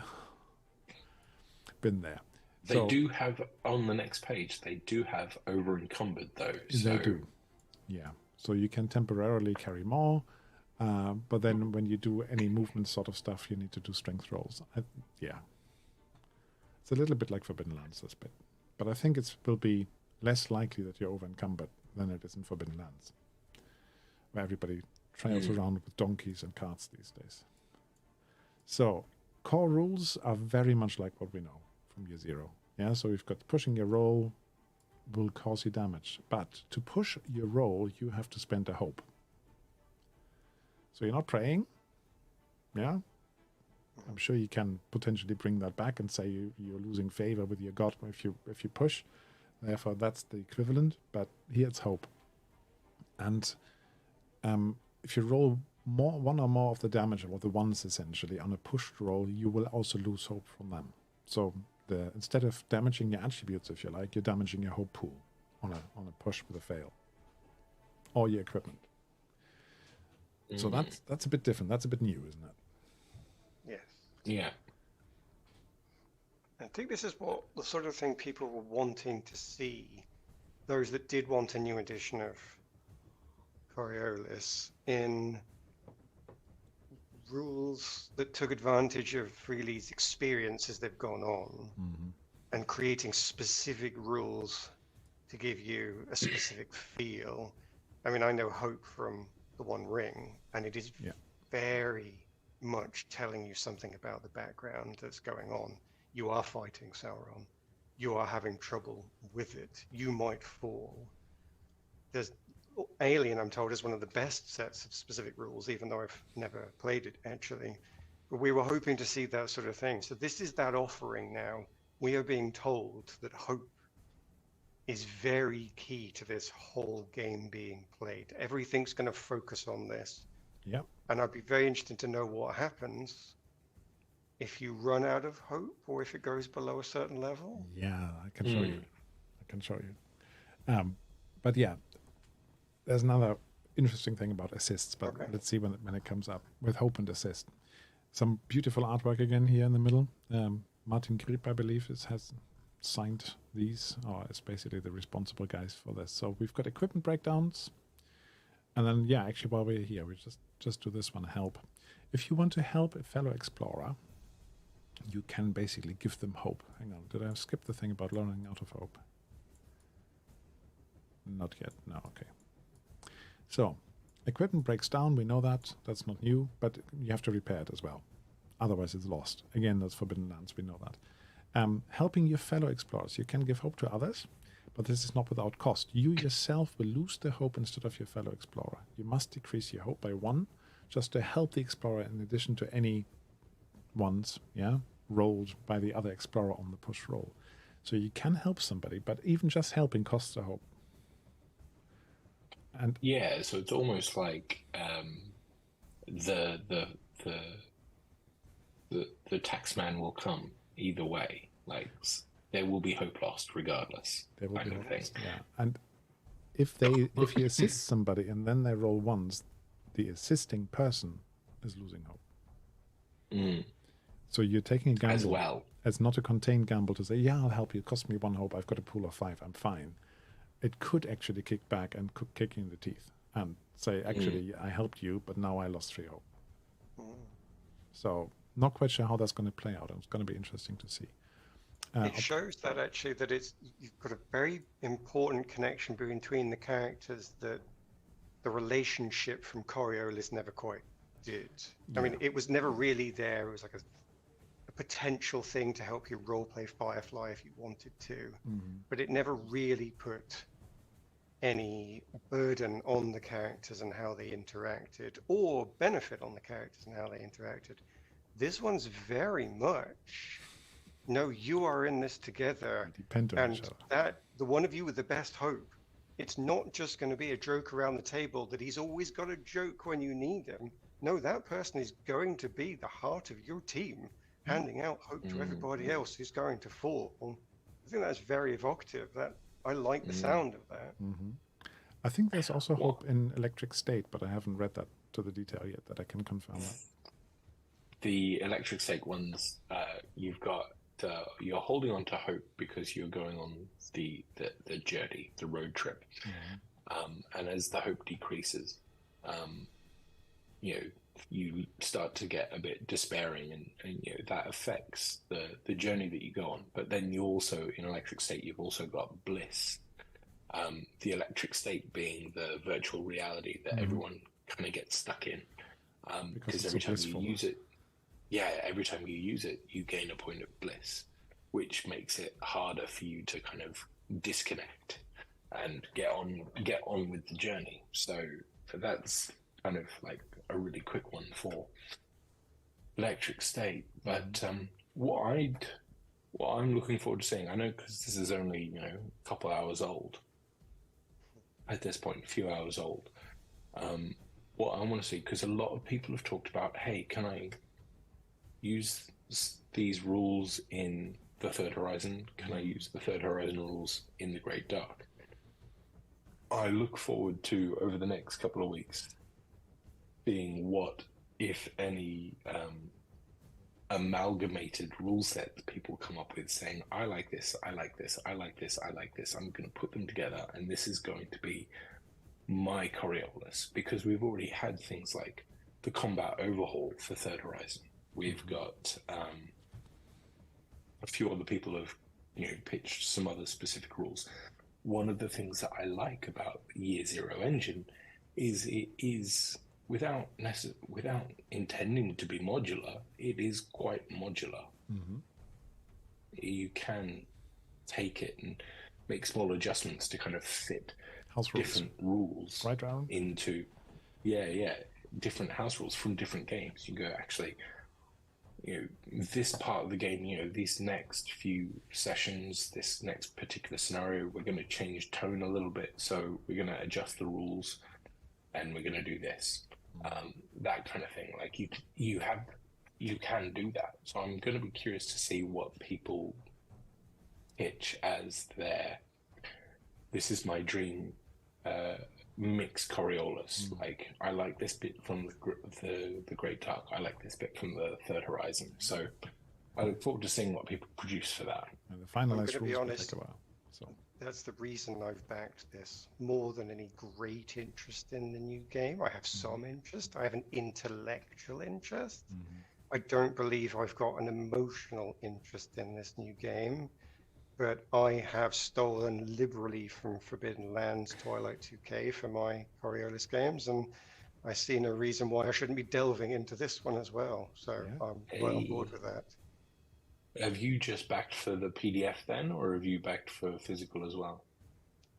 Been there. They do have on the next page. They do have over encumbered though. They do. Yeah, so you can temporarily carry more. But then when you do any movement sort of stuff, you need to do strength rolls. Yeah. It's a little bit like Forbidden Lands, this bit. But I think it will be less likely that you're over-encumbered than it is in Forbidden Lands, where everybody trails around with donkeys and carts these days. So, core rules are very much like what we know from year 0. Yeah, so we've got pushing your roll will cause you damage. But to push your roll, you have to spend a hope. So you're not praying. Yeah. I'm sure you can potentially bring that back and say you're losing favor with your god if you push. Therefore, that's the equivalent. But here it's hope. And if you roll one or more of the damage, or the ones essentially, on a pushed roll, you will also lose hope from them. So instead of damaging your attributes, if you like, you're damaging your hope pool on a push with a fail. Or your equipment. So that's a bit different. That's a bit new, isn't it? Yes. Yeah. I think this is what the sort of thing people were wanting to see. Those that did want a new edition of Coriolis in rules that took advantage of Freely's experience as they've gone on, and creating specific rules to give you a specific feel. I mean, I know Hope from the One Ring, and it is very much telling you something about the background that's going on. You are fighting Sauron. You are having trouble with it. You might fall. There's Alien, I'm told, is one of the best sets of specific rules, even though I've never played it, actually. But we were hoping to see that sort of thing. So this is that offering now. We are being told that hope is very key to this whole game being played. Everything's going to focus on this. Yep. And I'd be very interested to know what happens if you run out of hope or if it goes below a certain level. Yeah, I can show you. I can show you. But yeah, there's another interesting thing about assists, but let's see when it comes up with hope and assist. Some beautiful artwork again here in the middle. Martin Grip, I believe, has signed these, or is basically the responsible guys for this. So we've got equipment breakdowns. And then, yeah, actually, while we're here, we just do this one, help. If you want to help a fellow explorer, you can basically give them hope. Hang on, did I skip the thing about learning out of hope? Not yet, no, okay. So, equipment breaks down, we know that. That's not new, but you have to repair it as well. Otherwise, it's lost. Again, that's Forbidden Lands, we know that. Helping your fellow explorers. You can give hope to others, but this is not without cost. You yourself will lose the hope instead of your fellow explorer. You must decrease your hope by 1 just to help the explorer in addition to any ones, rolled by the other explorer on the push roll. So you can help somebody, but even just helping costs a hope. And yeah, so it's almost like the taxman will come either way. Like there will be hope lost regardless. There will be hope lost, yeah. And if you assist somebody and then they roll ones, the assisting person is losing hope. So you're taking a gamble as well. It's not a contained gamble to say, yeah, I'll help you. It cost me 1 hope. I've got a pool of 5. I'm fine. It could actually kick back and kick you in the teeth and say, actually, I helped you, but now I lost 3 hope. So not quite sure how that's going to play out. It's going to be interesting to see. It shows that actually that you've got a very important connection between the characters that the relationship from Coriolis never quite did. Yeah. I mean, it was never really there. It was like a potential thing to help you roleplay Firefly if you wanted to, but it never really put any burden on the characters and how they interacted, or benefit on the characters and how they interacted. This one's very much, no, you are in this together, and that the one of you with the best hope, it's not just going to be a joke around the table that he's always got a joke when you need him. No, that person is going to be the heart of your team, handing out hope to everybody else who's going to fall. I think that's very evocative. That I like the sound of that. I think there's also hope in Electric State, but I haven't read that to the detail yet that I can confirm that. The Electric State ones, you've got you're holding on to hope because you're going on the journey, the road trip, and as the hope decreases, you start to get a bit despairing, and that affects the journey that you go on. But then you also, in electric state, you've also got bliss. The electric state being the virtual reality that everyone kind of gets stuck in, because every time you use it, every time you use it, you gain a point of bliss, which makes it harder for you to kind of disconnect and get on with the journey. So that's kind of like a really quick one for electric state. But what I'm looking forward to seeing, I know because this is only a couple hours old at this point, a few hours old. What I want to see, because a lot of people have talked about, hey, can I use these rules in the Third Horizon? Can I use the Third Horizon rules in the Great Dark? I look forward to, over the next couple of weeks, seeing what, if any, amalgamated rule set that people come up with, saying, I like this, I like this, I like this, I like this. I'm going to put them together, and this is going to be my Coriolis. Because we've already had things like the combat overhaul for Third Horizon. We've got a few other people have pitched some other specific rules. One of the things that I like about Year Zero engine is it is, without intending to be modular, it is quite modular. You can take it and make small adjustments to kind of fit different rules right around into different house rules from different games. You go, actually, this part of the game, these next few sessions, this next particular scenario, we're going to change tone a little bit, so we're going to adjust the rules and we're going to do this. That kind of thing. Like you can do that. So I'm going to be curious to see what people pitch as this is my dream mixed Coriolis. Like, I like this bit from the Great Dark. I like this bit from the Third Horizon. So I look forward to seeing what people produce for that. And the finalized rules will take a while. So that's the reason I've backed this more than any great interest in the new game. I have some interest. I have an intellectual interest. I don't believe I've got an emotional interest in this new game. But I have stolen liberally from Forbidden Lands Twilight 2K for my Coriolis games, and I see no reason why I shouldn't be delving into this one as well. So I'm well on board with that. Have you just backed for the PDF then, or have you backed for physical as well?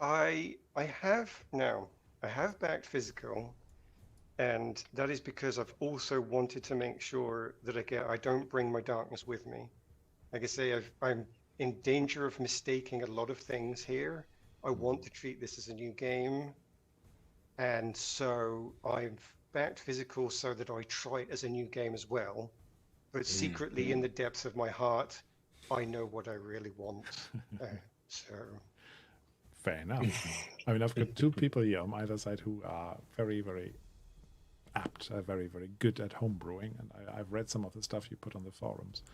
I have backed physical, and that is because I've also wanted to make sure that I don't bring my darkness with me. Like I say, I'm in danger of mistaking a lot of things here. I want to treat this as a new game, and so I've backed physical so that I try it as a new game as well. But secretly, in the depths of my heart, I know what I really want. So fair enough. I mean, I've got two people here on either side who are very, very apt, very, very good at homebrewing, and I've read some of the stuff you put on the forums.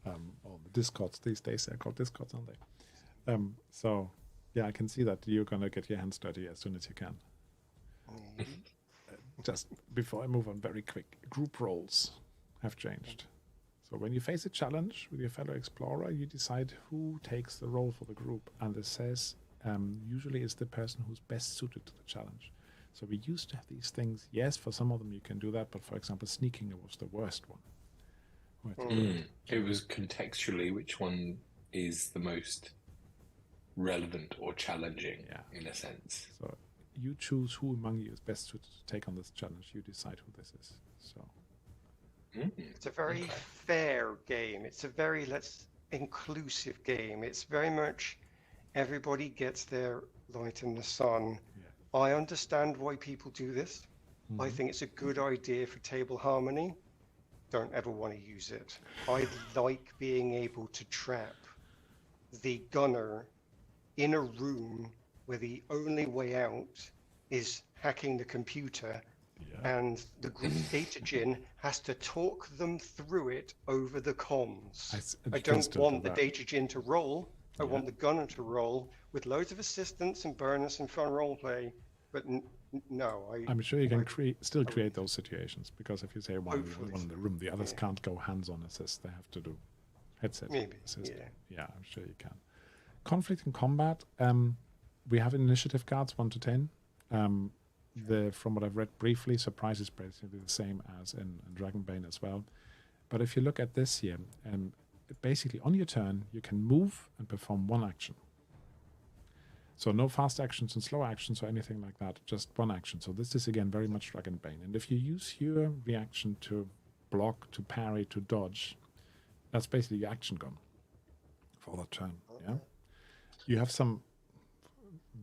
Or the Discords these days, they're called Discords, aren't they? So, yeah, I can see that you're going to get your hands dirty as soon as you can. Just before I move on, very quick, group roles have changed. So when you face a challenge with your fellow explorer, you decide who takes the role for the group, and it says usually it's the person who's best suited to the challenge. So we used to have these things. Yes, for some of them you can do that, but for example, sneaking was the worst one. It was contextually which one is the most relevant or challenging, in a sense. So you choose who among you is best suited to take on this challenge. You decide who this is. So it's a very fair game. It's a very inclusive game. It's very much everybody gets their light in the sun. I understand why people do this. I think it's a good idea for table harmony. Don't ever want to use it. I like being able to trap the gunner in a room where the only way out is hacking the computer, and the group data gin has to talk them through it over the comms. I don't want the data gin to roll. I want the gunner to roll with loads of assistance and bonus and fun roleplay, but No, I'm sure you can still create those situations, because if you say one in the room, the others can't go hands-on assist. They have to do headset assist. Yeah, I'm sure you can. Conflict and combat. We have initiative cards 1 to 10. From what I've read briefly, surprise is basically the same as in Dragonbane as well. But if you look at this here, basically on your turn, you can move and perform one action. So no fast actions and slow actions or anything like that, just one action. So this is, again, very much Dragonbane. And if you use your reaction to block, to parry, to dodge, that's basically your action gone for that turn. Yeah. You have some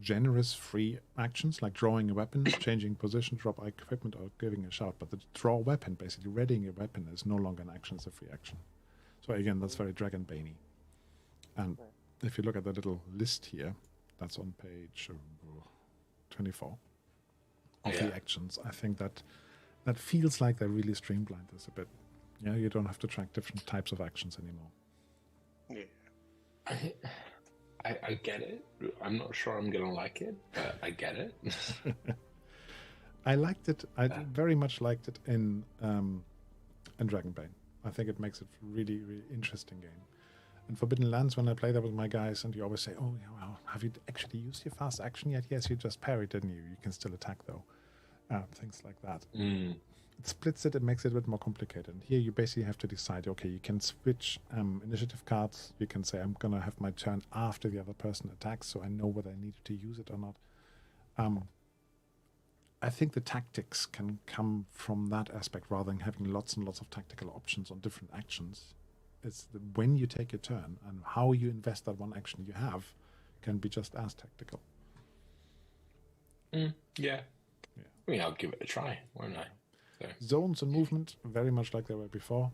generous free actions, like drawing a weapon, changing position, drop equipment, or giving a shout. But the draw weapon, basically readying a weapon, is no longer an action, it's a free action. So again, that's very Dragonbane-y. And if you look at the little list here, that's on page 24 of the actions. I think that feels like they really streamlined this a bit. Yeah, you don't have to track different types of actions anymore. Yeah. I get it. I'm not sure I'm going to like it, but I get it. I liked it. I very much liked it in Dragonbane. I think it makes it a really, really interesting game. And Forbidden Lands, when I play that with my guys, and you always say, oh, yeah, well, have you actually used your fast action yet? Yes, you just parried, didn't you? You can still attack, though. Things like that. It splits it, it makes it a bit more complicated. And here you basically have to decide, okay, you can switch initiative cards. You can say, I'm going to have my turn after the other person attacks, so I know whether I needed to use it or not. I think the tactics can come from that aspect rather than having lots and lots of tactical options on different actions. It's when you take your turn and how you invest that one action you have can be just as tactical. Yeah. I mean, I'll give it a try, won't I? So. Zones and movement, very much like they were before.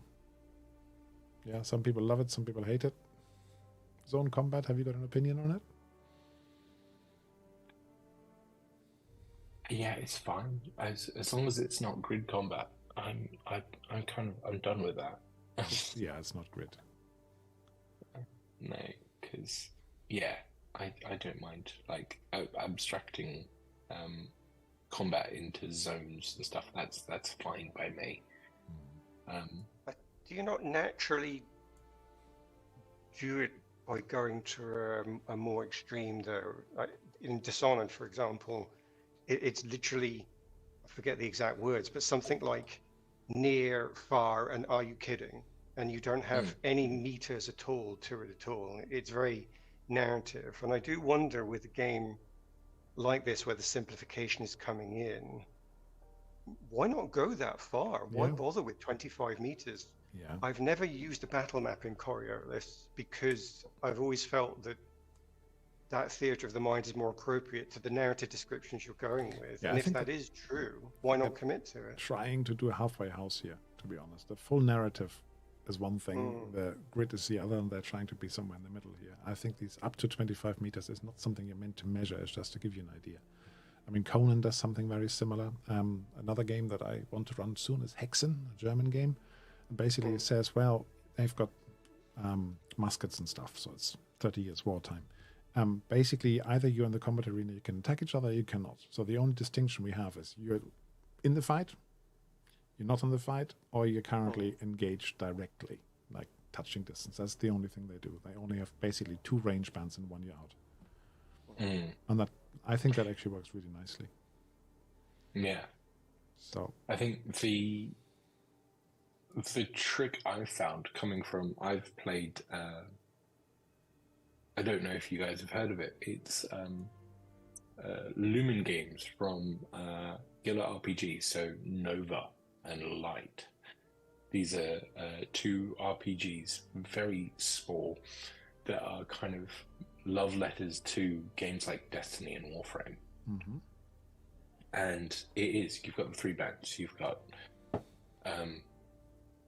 Yeah, some people love it, some people hate it. Zone combat, have you got an opinion on it? Yeah, it's fine. As long as it's not grid combat, I'm done with that. Yeah, it's not grid. No, because I don't mind like abstracting combat into zones and stuff. That's fine by me. Do you not naturally do it by going to a more extreme, though? In Dishonored, for example, it's literally, I forget the exact words, but something like near, far, and are you kidding? And you don't have any meters at all to it at all. It's very narrative. And I do wonder with a game like this, where the simplification is coming in, why not go that far? Why bother with 25 meters? Yeah. I've never used a battle map in Coriolis because I've always felt that theatre of the mind is more appropriate to the narrative descriptions you're going with. Yeah, and if that is true, why not commit to it? Trying to do a halfway house here, to be honest. The full narrative is one thing, the grid is the other, and they're trying to be somewhere in the middle here. I think these up to 25 meters is not something you're meant to measure, it's just to give you an idea. I mean, Conan does something very similar. Another game that I want to run soon is Hexen, a German game. And basically it says, well, they've got muskets and stuff, so it's 30 years wartime. Basically, either you're in the combat arena, you can attack each other, you cannot. So the only distinction we have is you're in the fight, you're not in the fight, or you're currently engaged directly, like touching distance. That's the only thing they do. They only have basically 2 range bands and 1 you're out. And that, I think that actually works really nicely. Yeah. So I think the trick I've found coming from, I've played, I don't know if you guys have heard of it. It's Lumen games from Gila RPG, so Nova and Light. These are 2 RPGs, very small, that are kind of love letters to games like Destiny and Warframe. And you've got the 3 bands. You've got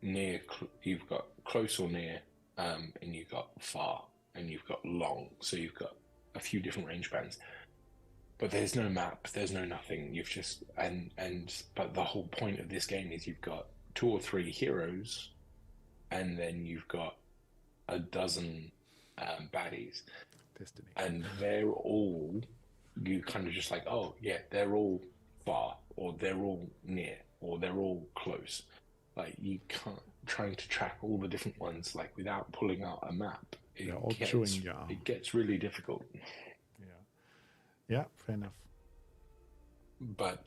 near, you've got close or near, and you've got far, and you've got long. So you've got a few different range bands. But there's no map, there's no nothing. You've just but the whole point of this game is you've got 2 or 3 heroes, and then you've got a dozen baddies. Destiny. And they're all, you kind of just like, oh yeah, they're all far, or they're all near, or they're all close. Like you can't trying to track all the different ones like without pulling out a map. It gets really difficult. Yeah, fair enough. But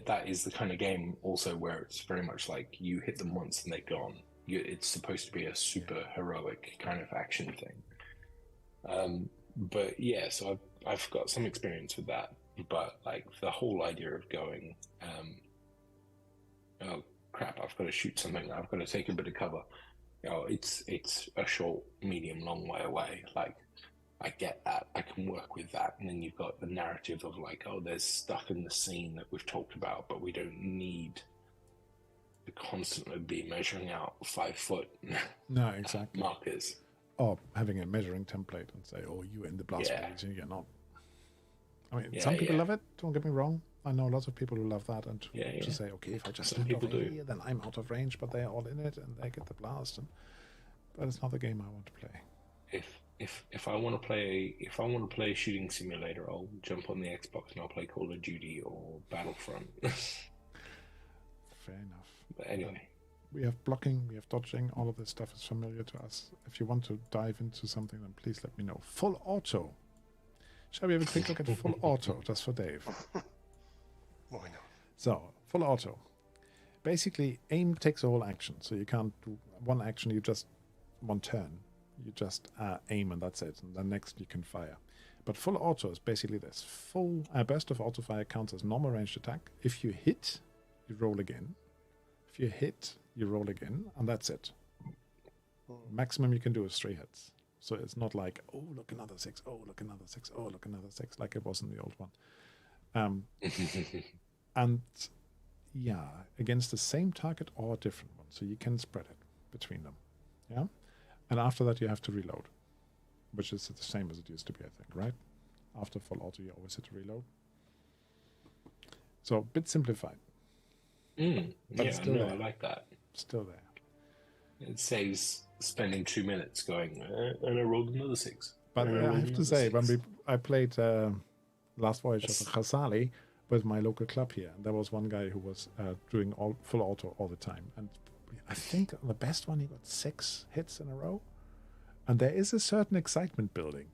that is the kind of game also where it's very much like you hit them once and they're gone. It's supposed to be a super heroic kind of action thing. But yeah, so I've got some experience with that. But like the whole idea of going, oh crap, I've got to shoot something. I've got to take a bit of cover. It's a short, medium, long way away. Like I get that. I can work with that. And then you've got the narrative of like, oh, there's stuff in the scene that we've talked about, but we don't need to constantly be measuring out 5 foot no, exactly. markers. Or having a measuring template and say, oh, you're in the blast range and you're not. I mean, some people love it, don't get me wrong. I know lots of people who love that and just say, okay, if I just stand over here, then I'm out of range, but they're all in it and they get the blast. But it's not the game I want to play. If I want to play a shooting simulator, I'll jump on the Xbox and I'll play Call of Duty or Battlefront. Fair enough. But anyway. We have blocking, we have dodging, all of this stuff is familiar to us. If you want to dive into something, then please let me know. Full auto. Shall we have a quick look at full auto, just for Dave? Why not? So, full auto. Basically, aim takes a whole action. So you can't do one action, one turn. You just aim and that's it. And then next you can fire. But full auto is basically this. Full burst of auto fire counts as normal ranged attack. If you hit, you roll again. If you hit, you roll again, and that's it. Maximum you can do is 3 hits. So it's not like, oh, look, another 6, oh, look, another 6, oh, look, another 6, like it was in the old one. And yeah, against the same target or a different one. So you can spread it between them. Yeah. And after that, you have to reload, which is the same as it used to be, I think, right? After full auto, you always hit to reload. So a bit simplified. But still there. I like that. Still there. It saves spending 2 minutes going, and I rolled another 6. But I have to say, I played Last Voyage of Khazali with my local club here, and there was one guy who was doing full auto all the time. And I think the best one, he got 6 hits in a row. And there is a certain excitement building.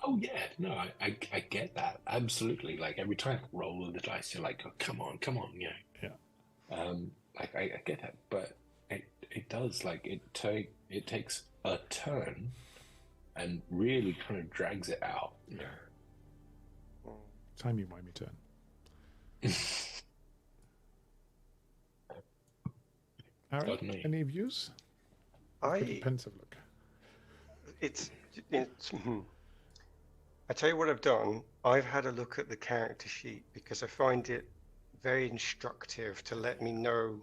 Oh, yeah. No, I get that. Absolutely. Like, every time I roll the dice, you're like, oh, come on, you know. Yeah. I get that, but it does, like, it takes a turn and really kind of drags it out. Yeah. Timey-wimey turn. Aaron, any views? Pensive look. I tell you what I've done. I've had a look at the character sheet because I find it very instructive to let me know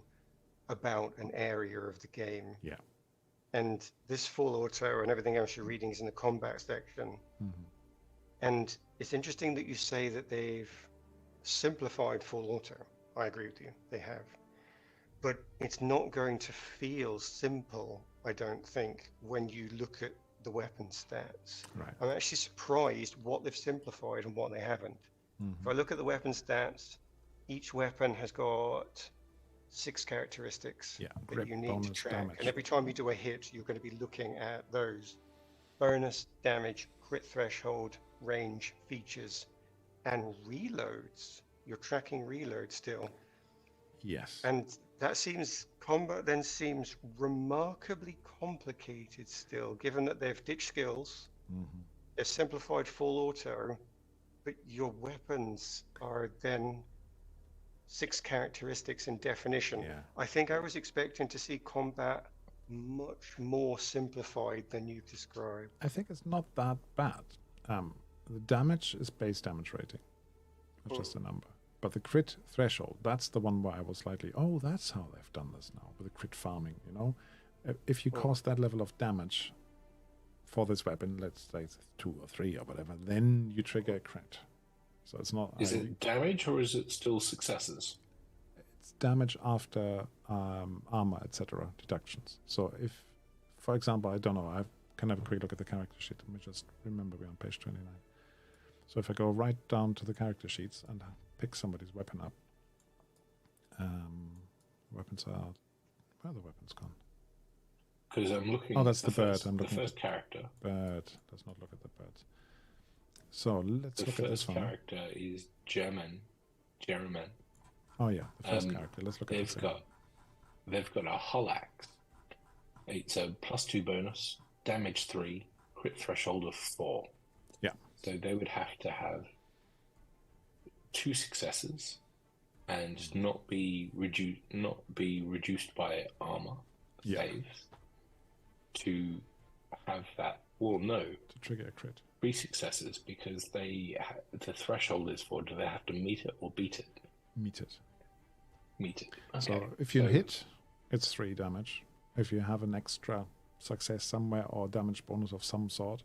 about an area of the game. Yeah. And this full auto and everything else you're reading is in the combat section. Mm-hmm. And it's interesting that you say that they've simplified full auto. I agree with you. They have. But it's not going to feel simple, I don't think, when you look at the weapon stats. Right. I'm actually surprised what they've simplified and what they haven't. Mm-hmm. If I look at the weapon stats, each weapon has got 6 characteristics that you need to track. Damage. And every time you do a hit, you're going to be looking at those. Bonus, damage, crit threshold, range, features, and reloads. You're tracking reloads still. Yes. And that combat then seems remarkably complicated still, given that they've ditched skills, they've simplified full auto, but your weapons are then 6 characteristics in definition. Yeah. I think I was expecting to see combat much more simplified than you've described. I think it's not that bad. The damage is base damage rating. It's just a number. But the crit threshold, that's the one where I was slightly, that's how they've done this now, with the crit farming, you know? If you cause that level of damage for this weapon, let's say it's 2 or 3 or whatever, then you trigger a crit. So it's not... Is it damage or is it still successes? It's damage after armor, etc., deductions. So if, for example, I don't know, I can have a quick look at the character sheet. Let me just remember we're on page 29. So if I go right down to the character sheets and pick somebody's weapon up, Weapons are... Where are the weapons gone? Because I'm looking. Oh, that's at the bird. First, I'm the looking first at character. bird. Let's not look at the birds. So let's The look at this first one. character is German. Oh yeah, the first character. Let's look at this one. They've got a hull axe. It's a +2 bonus, damage 3, crit threshold of 4. Yeah. So they would have to have 2 successes and not be reduced by armor saves to have that. Well, no, To trigger a crit. 3 successes because the threshold is for do they have to meet it or beat it? Meet it. Meet it. Okay. So if you hit, it's 3 damage. If you have an extra success somewhere or damage bonus of some sort,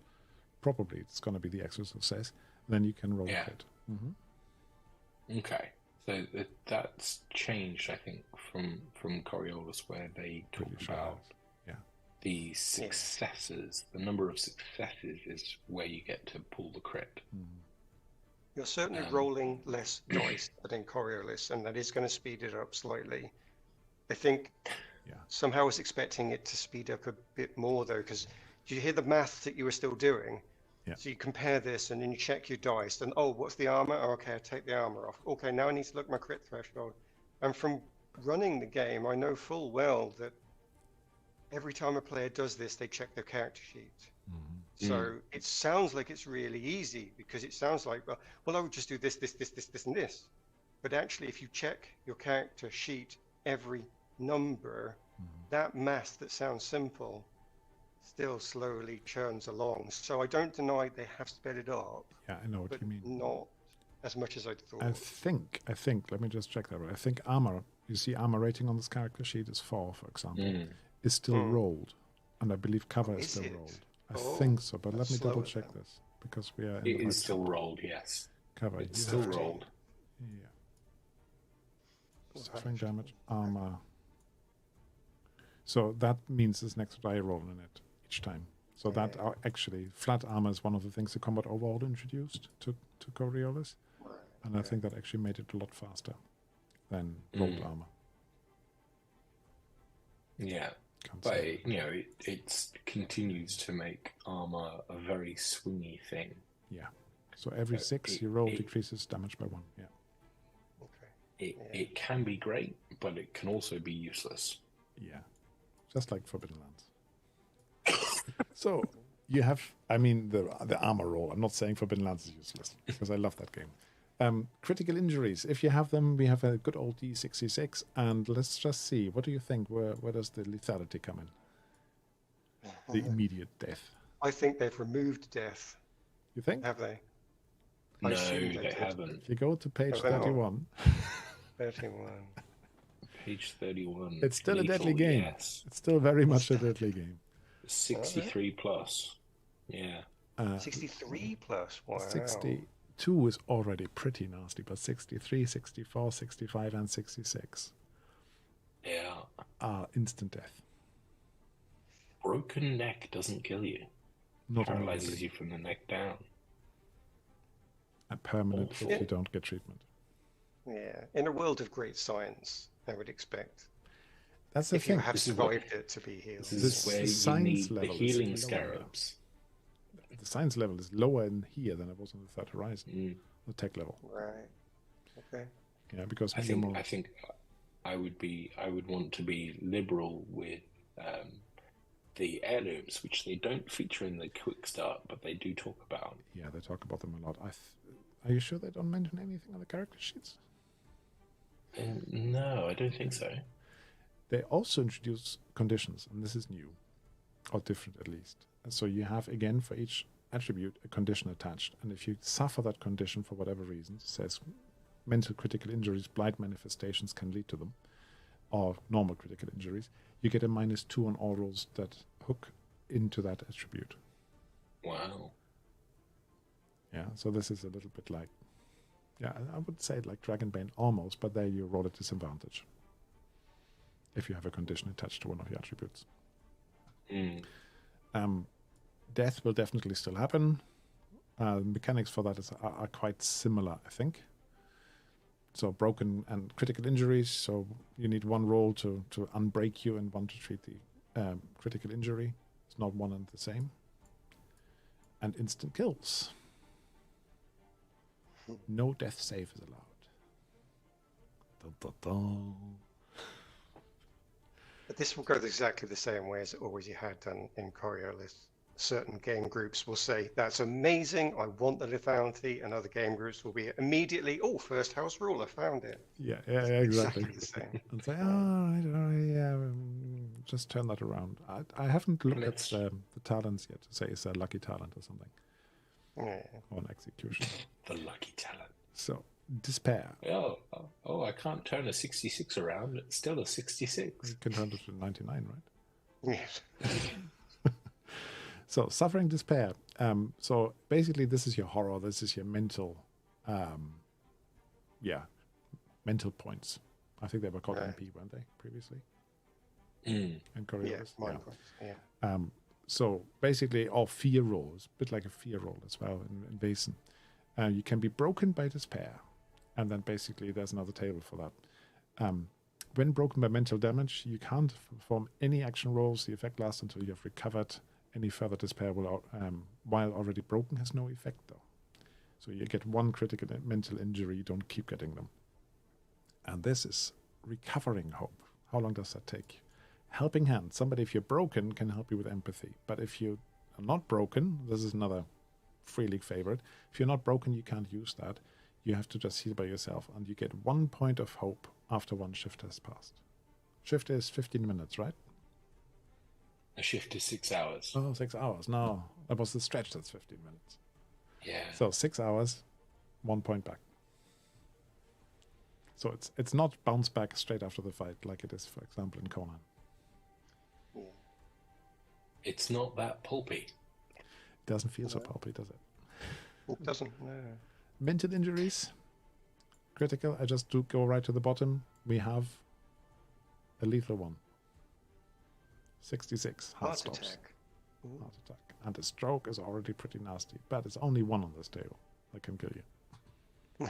probably it's going to be the extra success, then you can roll a crit. Mm-hmm. Okay. So that's changed, I think, from Coriolis, where they talk about the successes. The number of successes is where you get to pull the crit. Mm-hmm. You're certainly rolling less dice than in Coriolis, and that is going to speed it up slightly. I think somehow I was expecting it to speed up a bit more, though, because you hear the math that you were still doing. Yeah. So you compare this, and then you check your dice, and what's the armor? Oh, okay, I take the armor off. Okay, now I need to look at my crit threshold. And from running the game, I know full well that every time a player does this, they check their character sheet. Mm-hmm. So it sounds like it's really easy, because it sounds like, well, I would just do this, and this. But actually, if you check your character sheet every number, that math that sounds simple still slowly churns along. So I don't deny they have sped it up. Yeah, I know what you mean. Not as much as I thought. I think, let me just check that right. I think armor, you see armor rating on this character sheet is 4, for example, is still rolled. And I believe cover is still rolled. I think so, but let me double check this, because we are in It is still rolled, yes. Cover. It's still rolled. Yeah. Suffering damage, armor. So that means there's an extra die roll in it each time. So that actually, flat armor is one of the things the combat overhaul introduced to Coriolis. And I think that actually made it a lot faster than rolled armor. Yeah. But, it continues to make armor a very swingy thing. Yeah. So every 6 you roll decreases damage by 1. Yeah. Okay. It can be great, but it can also be useless. Yeah. Just like Forbidden Lands. So you have, the armor roll. I'm not saying Forbidden Lands is useless, because I love that game. Critical injuries. If you have them, we have a good old D66, and let's just see. What do you think? Where does the lethality come in? The immediate death. I think they've removed death. You think? Have they? No, they haven't. If you go to page 31. 31. Page 31. It's still a deadly game. Yes. It's still very much a deadly game. 63 plus. Yeah. 63 plus. Wow. 62 is already pretty nasty, but 63, 64, 65, and 66 are instant death. Broken neck doesn't kill you. Not paralyzes you from the neck down. And permanent if you don't get treatment. Yeah. In a world of great science, I would expect. That's the if thing. You have survived it to be healed. This is where you need the healing scarabs. The science level is lower in here than it was on the Third Horizon, the tech level. Right. Okay. Yeah, because I think I would want to be liberal with the heirlooms, which they don't feature in the Quickstart, but they do talk about. Yeah, they talk about them a lot. Are you sure they don't mention anything on the character sheets? No, I don't think so. They also introduce conditions, and this is new, or different at least. So you have, again, for each attribute, a condition attached. And if you suffer that condition for whatever reason, it says mental critical injuries, blight manifestations can lead to them, or normal critical injuries, you get a -2 on all rolls that hook into that attribute. Wow. Yeah, so this is a little bit like, I would say like Dragonbane almost, but there you roll at disadvantage if you have a condition attached to one of your attributes. Death will definitely still happen. Mechanics for that are quite similar, I think. So broken and critical injuries. So you need one roll to unbreak you and one to treat the critical injury. It's not one and the same. And instant kills. No death save is allowed. Dun, dun, dun. But this will go exactly the same way as it always had done in Coriolis. Certain game groups will say, that's amazing, I want the lethality, and other game groups will be immediately, oh, first house rule, I found it. Yeah, exactly. The same. And say, yeah, just turn that around. I haven't looked at the talents yet to say it's a lucky talent or something. Yeah. Or an execution. The lucky talent. So, despair. Oh, I can't turn a 66 around. It's still a 66. You can turn it to 99, right? Yes. So, suffering despair. So, basically, this is your horror. This is your mental, mental points. I think they were called MP, weren't they, previously? And Coriolis. Mind points. Yeah. So, basically, all fear rolls, a bit like a fear roll as well in Basin. You can be broken by despair. And then, basically, there's another table for that. When broken by mental damage, you can't perform any action rolls. The effect lasts until you have recovered. Any further despair will, while already broken, has no effect, though. So you get one critical mental injury, you don't keep getting them. And this is recovering hope. How long does that take? Helping hand. Somebody, if you're broken, can help you with empathy. But if you are not broken, this is another Free League favorite. If you're not broken, you can't use that. You have to just heal by yourself. And you get 1 point of hope after one shift has passed. Shift is 15 minutes, right? A shift is 6 hours. Oh, 6 hours. No, that was the stretch. That's 15 minutes. Yeah. So 6 hours, 1 point back. So it's not bounce back straight after the fight like it is, for example, in Conan. It's not that pulpy. It doesn't feel so pulpy, does it? It doesn't. No. Mental injuries, critical. I just do go right to the bottom. We have a lethal one. 66 heart stops. Attack. Heart attack. And a stroke is already pretty nasty, but it's only one on this table that can kill you.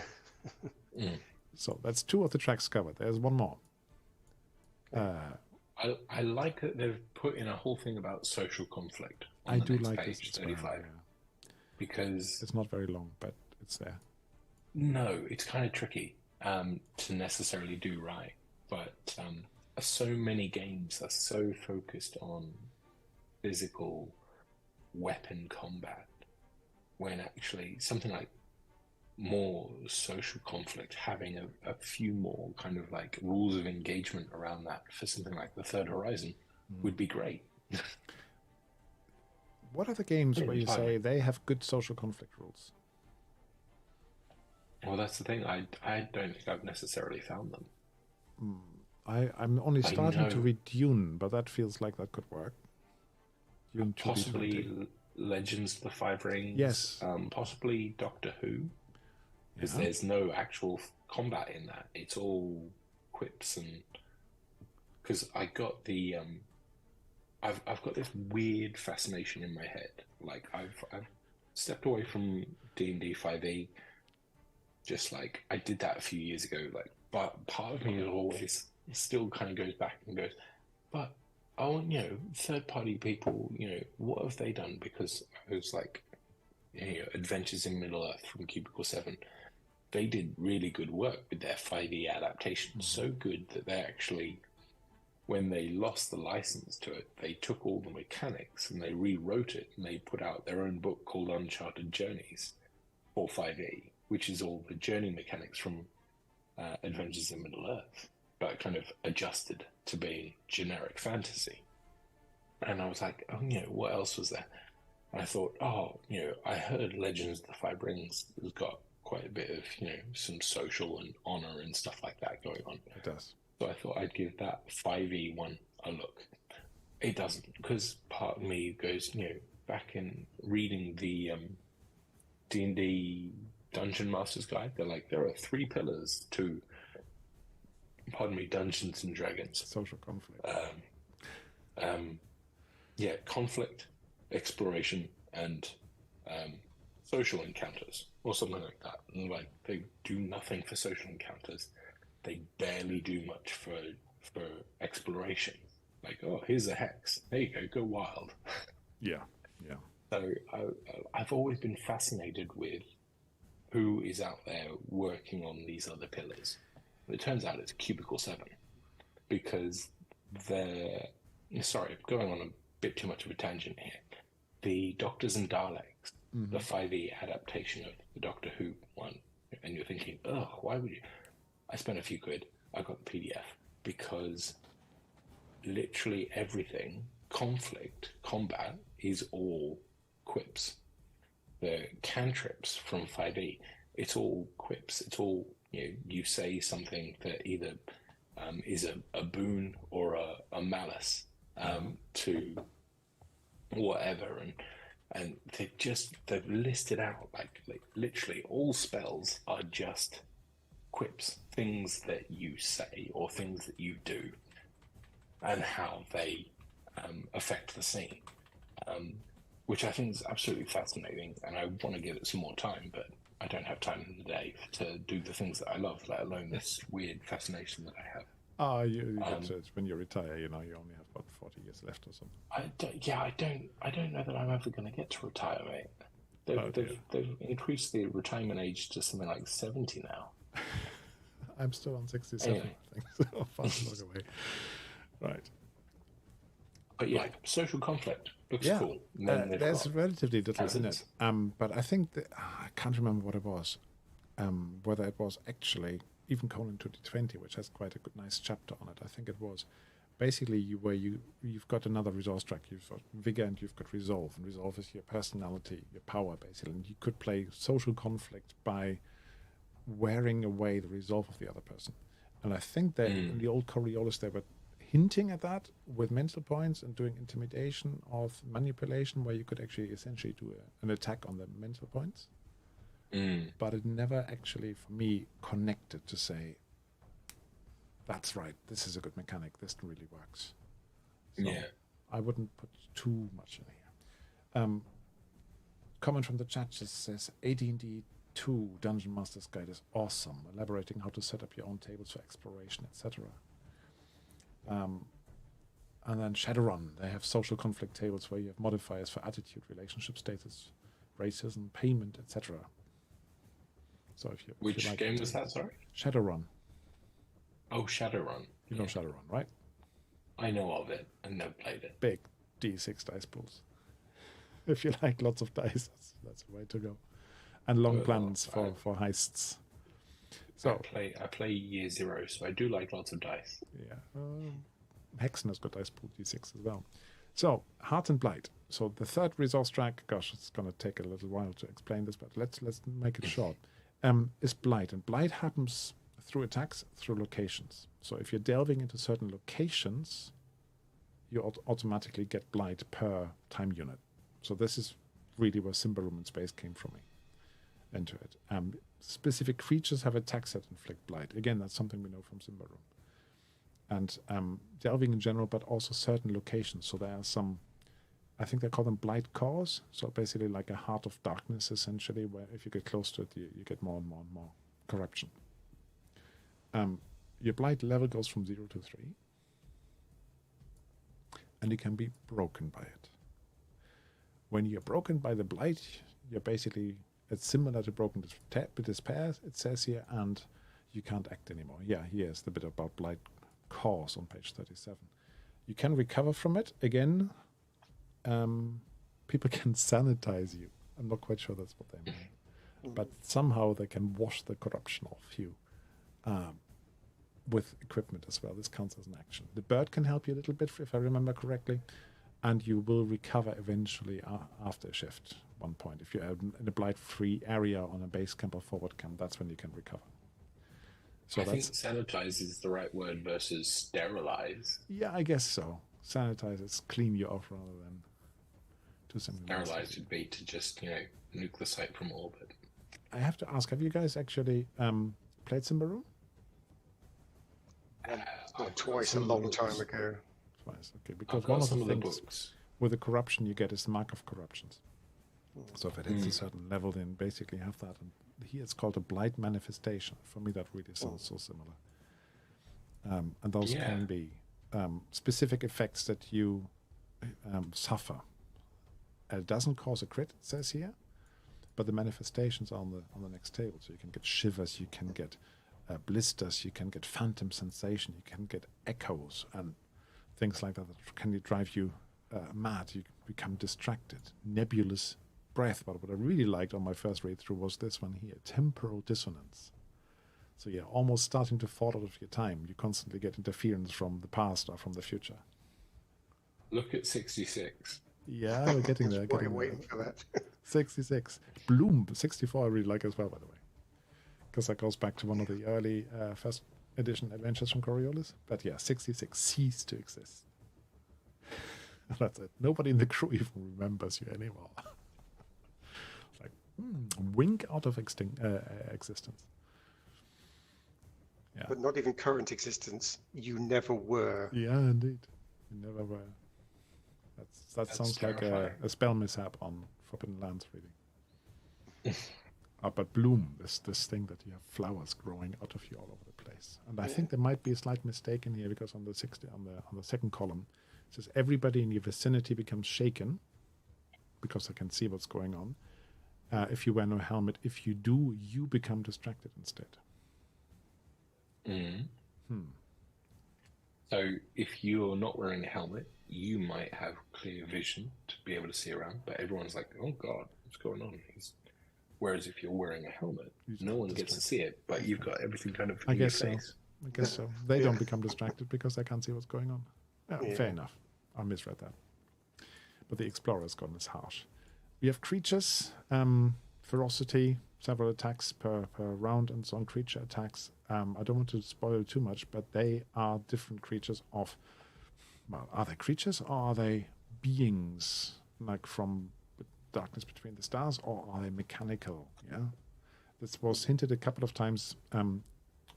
So that's 2 of the tracks covered. There's one more. I like that they've put in a whole thing about social conflict. I do like page, this 35, well, yeah. Because it's not very long, but it's there. No, it's kind of tricky to necessarily do right, but so many games are so focused on physical weapon combat when actually something like more social conflict, having a few more kind of like rules of engagement around that for something like the Third Horizon would be great. What are the games where you say they have good social conflict rules? Well, that's the thing. I don't think I've necessarily found them. I'm only starting to read Dune, but that feels like that could work. Dune possibly Legends of the Five Rings. Yes. Possibly Doctor Who, because there's no actual combat in that. It's all quips and because I got the I've got this weird fascination in my head. Like I've stepped away from D&D 5e. Just like I did that a few years ago. Like, but part of me is always still kind of goes back and goes, but third party people, what have they done? Because I was like, Adventures in Middle Earth from Cubicle 7. They did really good work with their 5e adaptation. So good that they actually, when they lost the license to it, they took all the mechanics and they rewrote it and they put out their own book called Uncharted Journeys for 5e, which is all the journey mechanics from Adventures in Middle Earth, but kind of adjusted to being generic fantasy. And I was like, what else was there? And I thought, I heard Legends of the Five Rings has got quite a bit of, some social and honor and stuff like that going on. It does. So I thought I'd give that 5e one a look. It doesn't, because part of me goes, back in reading the D&D Dungeon Master's Guide, they're like, there are 3 pillars to, Dungeons and Dragons. Social conflict. Conflict, exploration, and social encounters or something like that. And like they do nothing for social encounters. They barely do much for exploration. Like, oh, here's a hex. There you go, go wild. Yeah. So I've always been fascinated with who is out there working on these other pillars. And it turns out it's Cubicle 7 because sorry, I'm going on a bit too much of a tangent here. The Doctors and Daleks, the 5e adaptation of the Doctor Who one, and you're thinking, oh, why would you? I spent a few quid. I got the PDF because literally everything, conflict, combat, is all quips. The cantrips from 5e, it's all quips. It's all, you say something that either is a boon or a malice to whatever, and they've listed out like literally all spells are just quips, things that you say or things that you do, and how they affect the scene, which I think is absolutely fascinating, and I want to give it some more time, but I don't have time in the day to do the things that I love, let alone this weird fascination that I have. You get it when you retire. You only have about 40 years left or something. I don't know that I'm ever going to get to retire, mate. They've increased the retirement age to something like 70 now. I'm still on 67, anyway. I think. So far away. Right. But yeah, social conflict looks cool. There's relatively little in it. But I think I can't remember what it was. Whether it was actually even Colin 2020, which has quite a good, nice chapter on it. I think it was basically you've got another resource track. You've got vigor and you've got resolve, and resolve is your personality, your power, basically. And you could play social conflict by wearing away the resolve of the other person. And I think that in the old Coriolis they were hinting at that with mental points and doing intimidation of manipulation, where you could actually essentially do an attack on the mental points. But it never actually, for me, connected to say, that's right, this is a good mechanic, this really works. So I wouldn't put too much in here. Comment from the chat just says, AD&D 2 Dungeon Master's Guide is awesome, elaborating how to set up your own tables for exploration, etc. And then Shadowrun, they have social conflict tables where you have modifiers for attitude, relationship status, racism, payment, etc. So if you Which game was that, sorry? Shadowrun. Oh, Shadowrun. You know Shadowrun, right? I know of it. I've never played it. Big D6 dice pools. If you like lots of dice, that's the way to go. And long plans for heists. So I play Year Zero, so I do like lots of dice. Yeah. Hexen has got dice pool D6 as well. So, Heart and Blight. So the third resource track, gosh, it's going to take a little while to explain this, but let's make it short. Is Blight. And Blight happens through attacks, through locations. So if you're delving into certain locations, you automatically get Blight per time unit. So this is really where Simbarum and Space came from me into it. Specific creatures have attacks that inflict Blight. Again, that's something we know from Simbarum. And delving in general, but also certain locations. So there are some, I think they call them Blight cores. So basically like a heart of darkness, essentially, where if you get close to it, you get more and more and more corruption. Your Blight level goes from 0 to 3. And you can be broken by it. When you're broken by the Blight, you're basically, it's similar to broken despair, it says here, and you can't act anymore. Yeah, here's the bit about Blight cores on page 37. You can recover from it. Again, people can sanitize you. I'm not quite sure that's what they mean. But somehow they can wash the corruption off you with equipment as well. This counts as an action. The bird can help you a little bit, if I remember correctly. And you will recover eventually after a shift, one point. If you're in a blight-free area on a base camp or forward camp, that's when you can recover. So I think sanitize is the right word versus sterilize. Yeah, I guess so. Sanitize is clean you off rather than do something else. Sterilize would be to just, nuke the site from orbit. I have to ask, have you guys actually played Simbarum? Twice, a long time ago. Twice, okay. Because one of the things with the corruption you get is mark of corruptions. So if it hits a certain level, then basically you have that. And here it's called a Blight manifestation. For me, that really sounds so similar. And those can be specific effects that you suffer. It doesn't cause a crit, it says here, but the manifestations are on the next table. So you can get shivers, you can get blisters, you can get phantom sensation, you can get echoes and things like that can drive you mad. You become distracted. Nebulous breath. But what I really liked on my first read through was this one here, temporal dissonance. So yeah, almost starting to fall out of your time. You constantly get interference from the past or from the future. Look at 66. Yeah, we're getting there. Waiting for that. 66. Bloom, 64 I really like as well, by the way. Because that goes back to one of the early first edition adventures from Coriolis. But yeah, 66 ceased to exist. That's it. Nobody in the crew even remembers you anymore. It's like, wink out of existence. Yeah. But not even current existence. You never were. Yeah, indeed. You never were. That sounds terrifying. Like a spell mishap on Forbidden Lands reading. But bloom, this thing that you have flowers growing out of you all over the place. And I think there might be a slight mistake in here because on the second column it says everybody in your vicinity becomes shaken because they can see what's going on. If you wear no helmet, if you do, you become distracted instead. So if you're not wearing a helmet, you might have clear vision to be able to see around, but everyone's like, oh God, what's going on? Whereas if you're wearing a helmet, no one gets to see it, but you've got everything kind of in your face. I guess so. They don't become distracted because they can't see what's going on. Fair enough. I misread that. But the Explorer's gone as harsh. We have creatures, ferocity, several attacks per round, and so on, creature attacks. I don't want to spoil too much, but they are different creatures of, well, are they creatures or are they beings, like from Darkness Between the Stars, or are they mechanical? Yeah, this was hinted a couple of times in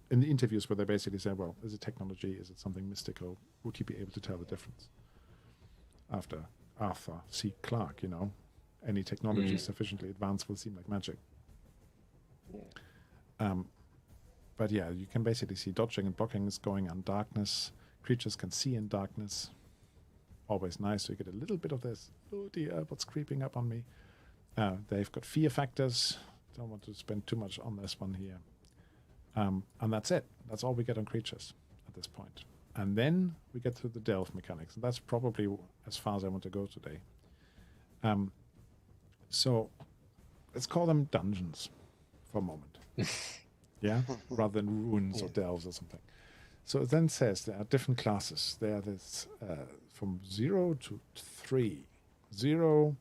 the interviews where they basically said, well, is it technology? Is it something mystical? Would you be able to tell the difference? After Arthur C. Clarke, any technology sufficiently advanced will seem like magic. But yeah, you can basically see dodging and blocking is going on darkness. Creatures can see in darkness. Always nice, so you get a little bit of this, oh dear, what's creeping up on me? They've got fear factors. Don't want to spend too much on this one here. And that's it. That's all we get on creatures at this point. And then we get to the delve mechanics. And that's probably as far as I want to go today. So let's call them dungeons for a moment. Yeah? Rather than ruins or delves or something. So it then says there are different classes. There is from 0 to 3. 0,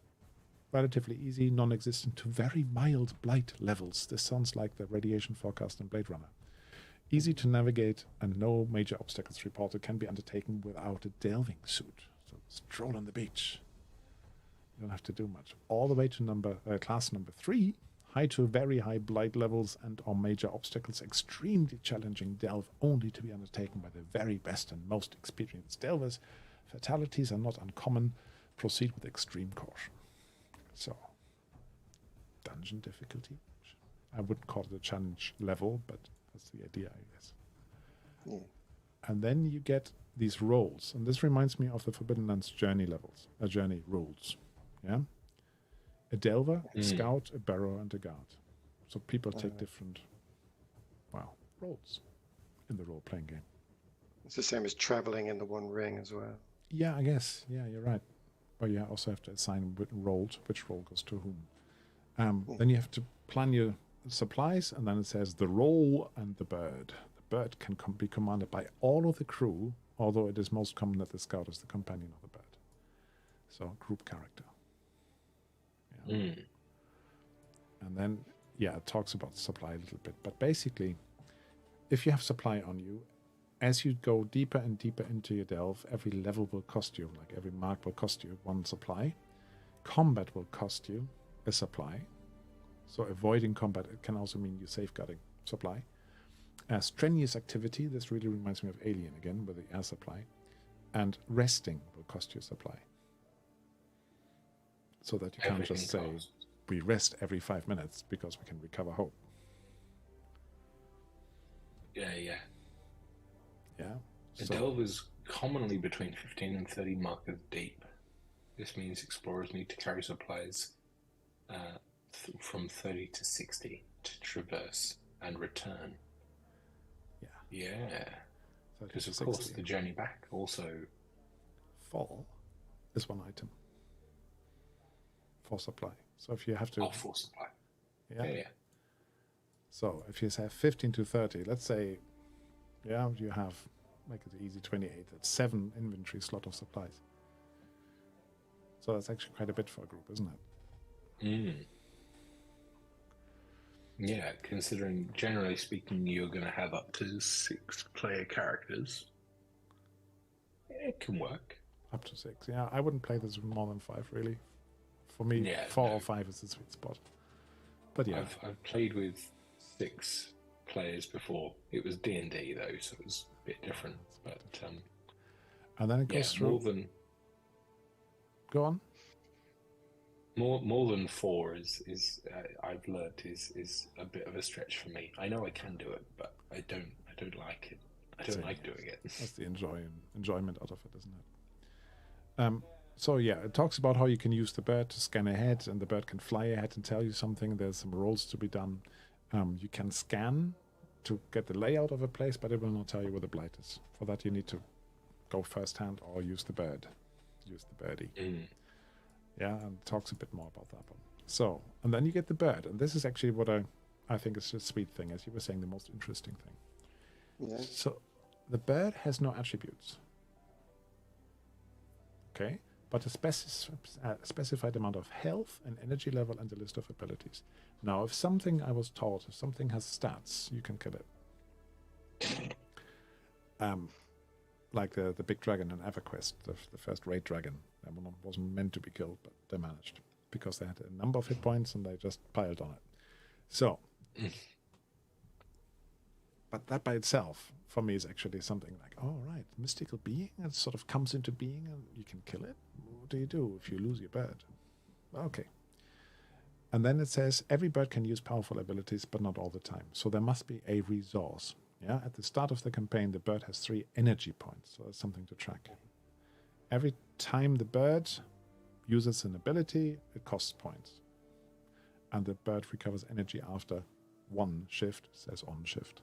relatively easy, non-existent, to very mild blight levels. This sounds like the radiation forecast in Blade Runner. Easy to navigate and no major obstacles reported, can be undertaken without a delving suit. So stroll on the beach. You don't have to do much. All the way to class number 3. High to very high blight levels and or major obstacles, extremely challenging delve only to be undertaken by the very best and most experienced delvers. Fatalities are not uncommon. Proceed with extreme caution. So, dungeon difficulty. I wouldn't call it a challenge level, but that's the idea, I guess. Yeah. And then you get these roles, and this reminds me of the Forbidden Lands journey rules. Yeah. A delver, a scout, a barrow, and a guard. So people take different, roles in the role-playing game. It's the same as traveling in the One Ring as well. Yeah, I guess. Yeah, you're right. But you also have to assign which role goes to whom. Then you have to plan your supplies, and then it says the role and the bird. The bird can be commanded by all of the crew, although it is most common that the scout is the companion of the bird. So, group character. And then, it talks about supply a little bit. But basically, if you have supply on you, as you go deeper and deeper into your delve, every level will cost you, like every mark will cost you one supply. Combat will cost you a supply. So avoiding combat, it can also mean you safeguarding supply. Strenuous activity, this really reminds me of Alien again, with the air supply. And resting will cost you supply. So that you can't just say, we rest every 5 minutes because we can recover hope. Yeah. Yeah. A delve is commonly between 15 and 30 markers deep. This means explorers need to carry supplies from 30 to 60 to traverse and return. Yeah. Because of course the journey back also. Fall is 1 item for supply. So if you have to. Oh, for supply. Yeah. So if you have 15 to 30, let's say, you have, make it easy, 28. That's 7 inventory slot of supplies. So that's actually quite a bit for a group, isn't it? Yeah, considering generally speaking, you're going to have up to 6 player characters. It can work. Up to 6. Yeah, I wouldn't play this with more than 5, really. For me, 4 or 5 is the sweet spot. But yeah. I've played with 6 players before. It was D&D though, so it was a bit different. But and then it goes through. More than. Go on. More than 4 is I've learnt is a bit of a stretch for me. I know I can do it, but I don't like it. I don't like doing it. That's the enjoyment out of it, isn't it? So yeah, it talks about how you can use the bird to scan ahead, and the bird can fly ahead and tell you something. There's some rolls to be done. You can scan to get the layout of a place, but it will not tell you where the blight is. For that, you need to go first hand or use the bird. Use the birdie. Yeah, and talks a bit more about that one. So, and then you get the bird, and this is actually what I think is a sweet thing, as you were saying, the most interesting thing. Yeah. So, the bird has no attributes. Okay, but a specified amount of health and energy level and a list of abilities. Now, if something I was taught, if something has stats, you can kill it. Like the big dragon in EverQuest, the first raid dragon. That one wasn't meant to be killed, but they managed because they had a number of hit points and they just piled on it. So, but that by itself, for me, is actually something like, oh, right, mystical being, it sort of comes into being and you can kill it. What do you do if you lose your bird? Okay. And then it says every bird can use powerful abilities, but not all the time. So there must be a resource. Yeah, at the start of the campaign, the bird has 3 energy points, so that's something to track. Every time the bird uses an ability, it costs points. And the bird recovers energy after 1 shift, it says on shift.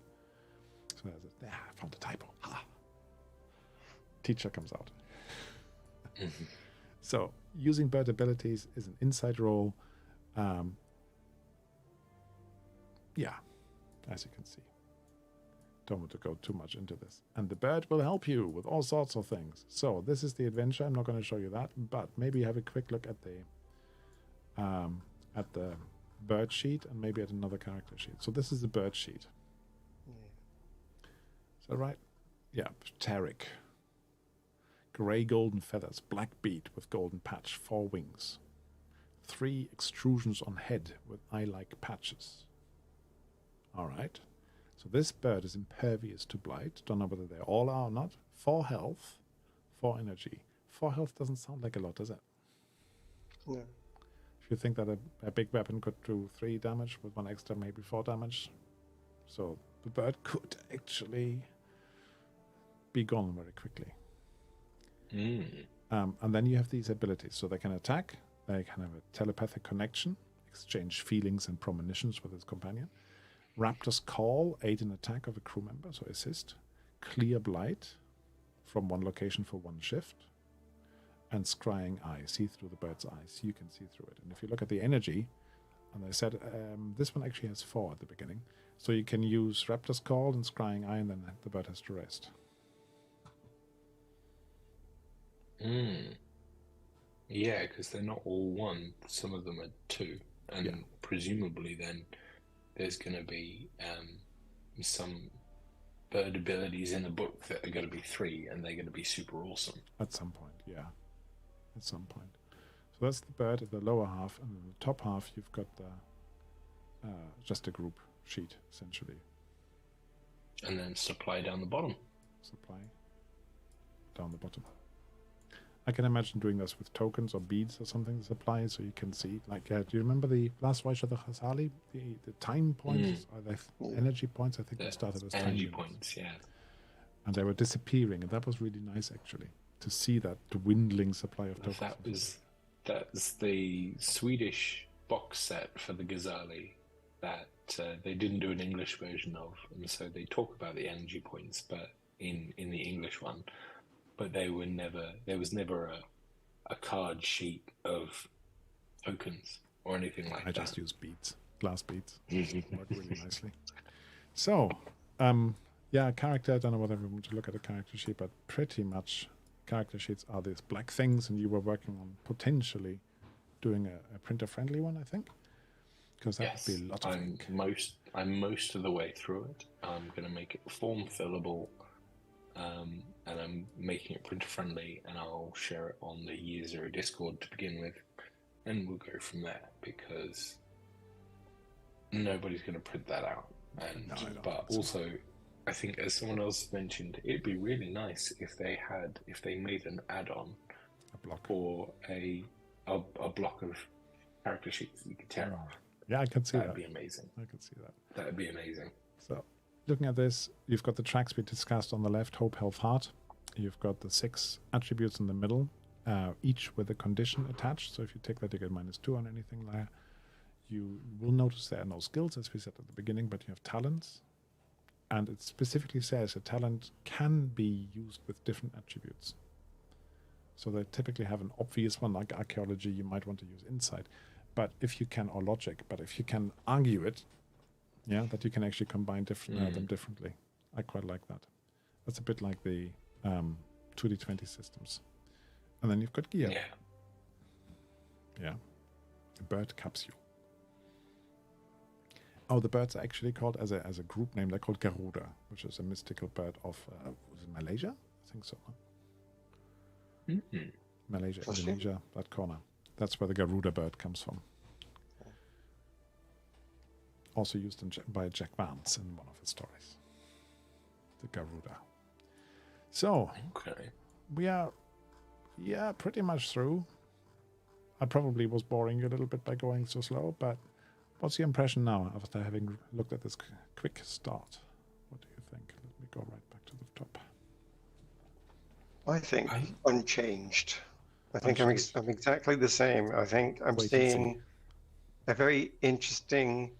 So I found a typo. Ha. Teacher comes out. So using bird abilities is an inside role. Yeah, as you can see. Don't want to go too much into this. And the bird will help you with all sorts of things. So this is the adventure. I'm not going to show you that, but maybe have a quick look at the bird sheet and maybe at another character sheet. So this is the bird sheet. Is that right? Yeah, Tarek. Grey golden feathers, black beak with golden patch, 4 wings. 3 extrusions on head with eye-like patches. All right. So this bird is impervious to blight. Don't know whether they all are or not. 4 health, 4 energy. 4 health doesn't sound like a lot, does it? No. If you think that a big weapon could do 3 damage with 1 extra, maybe 4 damage. So the bird could actually be gone very quickly. And then you have these abilities. So they can attack, they can have a telepathic connection, exchange feelings and premonitions with his companion. Raptor's Call, aid an attack of a crew member, so assist. Clear Blight from 1 location for 1 shift. And Scrying Eye, see through the bird's eyes. You can see through it. And if you look at the energy, and I said this one actually has 4 at the beginning. So you can use Raptor's Call and Scrying Eye, and then the bird has to rest. Yeah, because they're not all 1. Some of them are 2. And presumably then there's going to be some bird abilities in the book that are going to be 3, and they're going to be super awesome. At some point, yeah. At some point. So that's the bird at the lower half, and in the top half you've got the just a group sheet, essentially. And then supply down the bottom. Supply down the bottom. I can imagine doing this with tokens or beads or something to supply, so you can see. Like, do you remember the last voyage of the Khazali? The time points, or the energy points? I think they started as energy time points, yeah. and they were disappearing, and that was really nice actually to see that dwindling supply of tokens. That's the Swedish box set for the Ghazali that they didn't do an English version of, and so they talk about the energy points, but in the English one. But there was never a card sheet of tokens or anything like that. I just use beads, glass beads, work really nicely. So, character. I don't know whether we want to look at a character sheet, but pretty much character sheets are these black things, and you were working on potentially doing a printer-friendly one, I think, because that would be a lot of ink. I'm most of the way through it. I'm going to make it form fillable. And I'm making it printer friendly, and I'll share it on the Year Zero Discord to begin with, and we'll go from there, because nobody's going to print that out. And but also, I think, as someone else mentioned, it'd be really nice if they made an add-on, a block, or a block of character sheets that you could tear off. Yeah, I can see that. That'd be amazing. I can see that. That'd be amazing. So, looking at this, you've got the tracks we discussed on the left, Hope, Health, Heart. You've got the 6 attributes in the middle, each with a condition attached. So if you take that, you get -2 on anything there. You will notice there are no skills, as we said at the beginning, but you have talents. And it specifically says a talent can be used with different attributes. So they typically have an obvious one, like archaeology, you might want to use insight. But if you can, or logic, but if you can argue it, that you can actually combine them differently. I quite like that. That's a bit like the 2D20 systems. And then you've got gear. Yeah. The bird capsule. Oh, the birds are actually called, as a group name, they're called Garuda, which is a mystical bird of, was it Malaysia? I think so. Malaysia, Indonesia, that corner. That's where the Garuda bird comes from. Also used by Jack Vance in one of his stories. The Garuda. So, we are, pretty much through. I probably was boring you a little bit by going so slow, but what's your impression now after having looked at this quick start? What do you think? Let me go right back to the top. I think unchanged. I think I'm exactly the same. I think I'm seeing a very interesting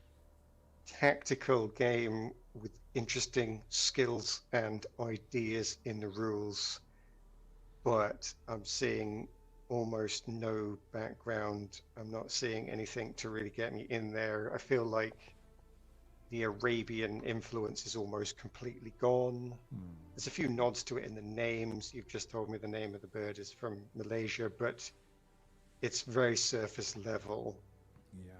tactical game with interesting skills and ideas in the rules, but I'm seeing almost no background. I'm not seeing anything to really get me in there. I feel like the Arabian influence is almost completely gone. There's a few nods to it in the names. You've just told me the name of the bird is from Malaysia, but it's very surface level. Yeah.